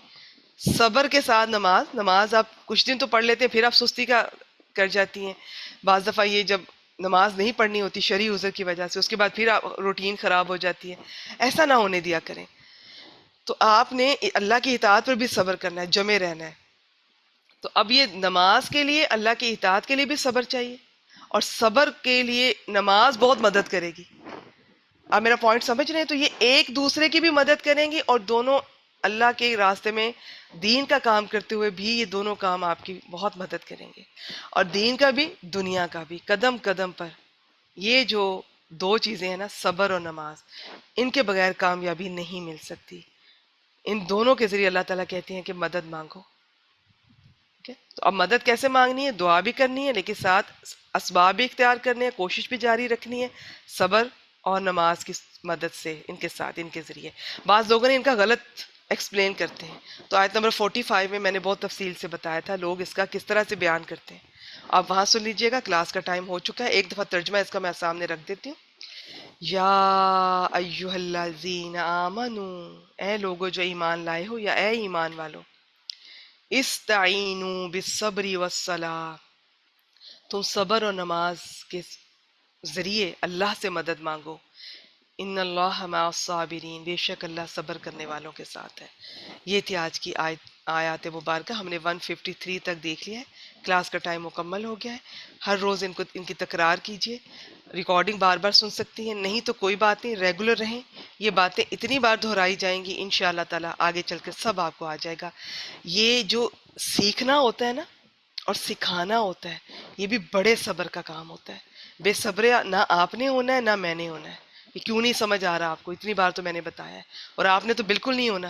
صبر کے ساتھ نماز آپ کچھ دن تو پڑھ لیتے ہیں، پھر آپ سستی کا کر جاتی ہیں۔ بعض دفعہ یہ جب نماز نہیں پڑھنی ہوتی شرعی عذر کی وجہ سے، اس کے بعد پھر روٹین خراب ہو جاتی ہے، ایسا نہ ہونے دیا کریں۔ تو آپ نے اللہ کی اطاعت پر بھی صبر کرنا ہے، جمے رہنا ہے۔ تو اب یہ نماز کے لیے، اللہ کی اطاعت کے لیے بھی صبر چاہیے، اور صبر کے لیے نماز بہت مدد کرے گی۔ آپ میرا پوائنٹ سمجھ رہے ہیں؟ تو یہ ایک دوسرے کی بھی مدد کریں گی، اور دونوں اللہ کے راستے میں دین کا کام کرتے ہوئے بھی یہ 2 کام آپ کی بہت مدد کریں گے، اور دین کا بھی دنیا کا بھی، قدم قدم پر۔ یہ جو 2 چیزیں ہیں نا، صبر اور نماز، ان کے بغیر کامیابی نہیں مل سکتی۔ ان دونوں کے ذریعے اللہ تعالیٰ کہتے ہیں کہ مدد مانگو۔ تو اب مدد کیسے مانگنی ہے؟ دعا بھی کرنی ہے، لیکن ساتھ اسباب بھی اختیار کرنے ہیں، کوشش بھی جاری رکھنی ہے، صبر اور نماز کی مدد سے، ان کے ساتھ، ان کے ذریعے۔ بعض لوگوں نے ان کا غلط ایکسپلین کرتے ہیں، تو آیت نمبر 45 میں میں نے بہت تفصیل سے بتایا تھا لوگ اس کا کس طرح سے بیان کرتے ہیں۔ آپ وہاں سن لیجئے گا، کلاس کا ٹائم ہو چکا ہے، ایک دفعہ ترجمہ اس کا میں سامنے رکھ دیتی ہوں۔ یا ایہا الذین آمنو، اے لوگو جو ایمان لائے ہو، یا اے ایمان والو، استعینوا بالصبر والصلاۃ، تم صبر اور نماز کے ذریعے اللہ سے مدد مانگو۔ ان اللہ مع الصابرین، بے شک اللہ صبر کرنے والوں کے ساتھ ہے۔ یہ تھی آج کی آیات مبارکہ، ہم نے 153 تک دیکھ لیا ہے، کلاس کا ٹائم مکمل ہو گیا ہے۔ ہر روز ان کی تکرار کیجیے، ریکارڈنگ بار بار سن سکتی ہیں، نہیں تو کوئی بات نہیں، ریگولر رہیں۔ یہ باتیں اتنی بار دہرائی جائیں گی انشاءاللہ تعالیٰ آگے چل کر سب آپ کو آ جائے گا۔ یہ جو سیکھنا ہوتا ہے نا اور سکھانا ہوتا ہے، یہ بھی بڑے صبر کا کام ہوتا ہے۔ بے صبر نہ آپ نے ہونا ہے نہ میں نے ہونا ہے۔ یہ کیوں نہیں سمجھ آ رہا آپ کو؟ اتنی بار تو میں نے بتایا ہے، اور آپ نے تو بالکل نہیں ہونا۔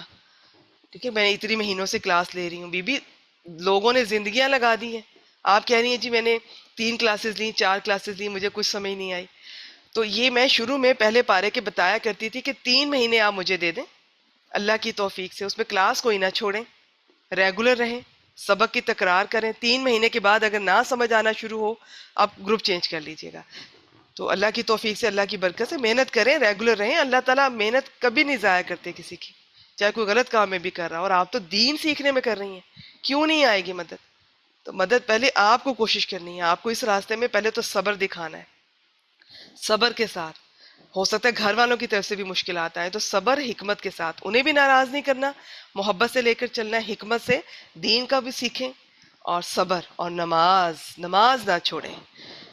ٹھیک ہے، میں اتنی مہینوں سے کلاس لے رہی ہوں. بی لوگوں نے زندگیاں لگا دی ہیں. آپ کہہ رہی ہیں جی میں نے 3 کلاسز لی، 4 کلاسز لی، مجھے کچھ سمجھ نہیں آئی. تو یہ میں شروع میں پہلے پارے کے بتایا کرتی تھی کہ 3 مہینے آپ مجھے دے دیں اللہ کی توفیق سے، اس میں کلاس کوئی نہ چھوڑیں، ریگولر رہیں، سبق کی تکرار کریں. 3 مہینے کے بعد اگر نہ سمجھ آنا شروع ہو، آپ گروپ چینج کر لیجئے گا. تو اللہ کی توفیق سے، اللہ کی برکت سے محنت کریں، ریگولر رہیں. اللہ تعالیٰ محنت کبھی نہیں ضائع کرتے کسی کی، چاہے کوئی غلط کام میں بھی کر رہا ہو. اور آپ تو دین سیکھنے میں کر رہی ہیں، کیوں نہیں آئے گی مدد؟ تو مدد پہلے آپ کو کوشش کرنی ہے. آپ کو اس راستے میں پہلے تو صبر دکھانا ہے. صبر کے ساتھ ہو سکتا ہے گھر والوں کی طرف سے بھی مشکلات آئے، تو صبر حکمت کے ساتھ، انہیں بھی ناراض نہیں کرنا، محبت سے لے کر چلنا ہے، حکمت سے دین کا بھی سیکھیں، اور صبر اور نماز نہ چھوڑیں.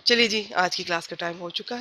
چلیے جی، آج کی کلاس کا ٹائم ہو چکا ہے.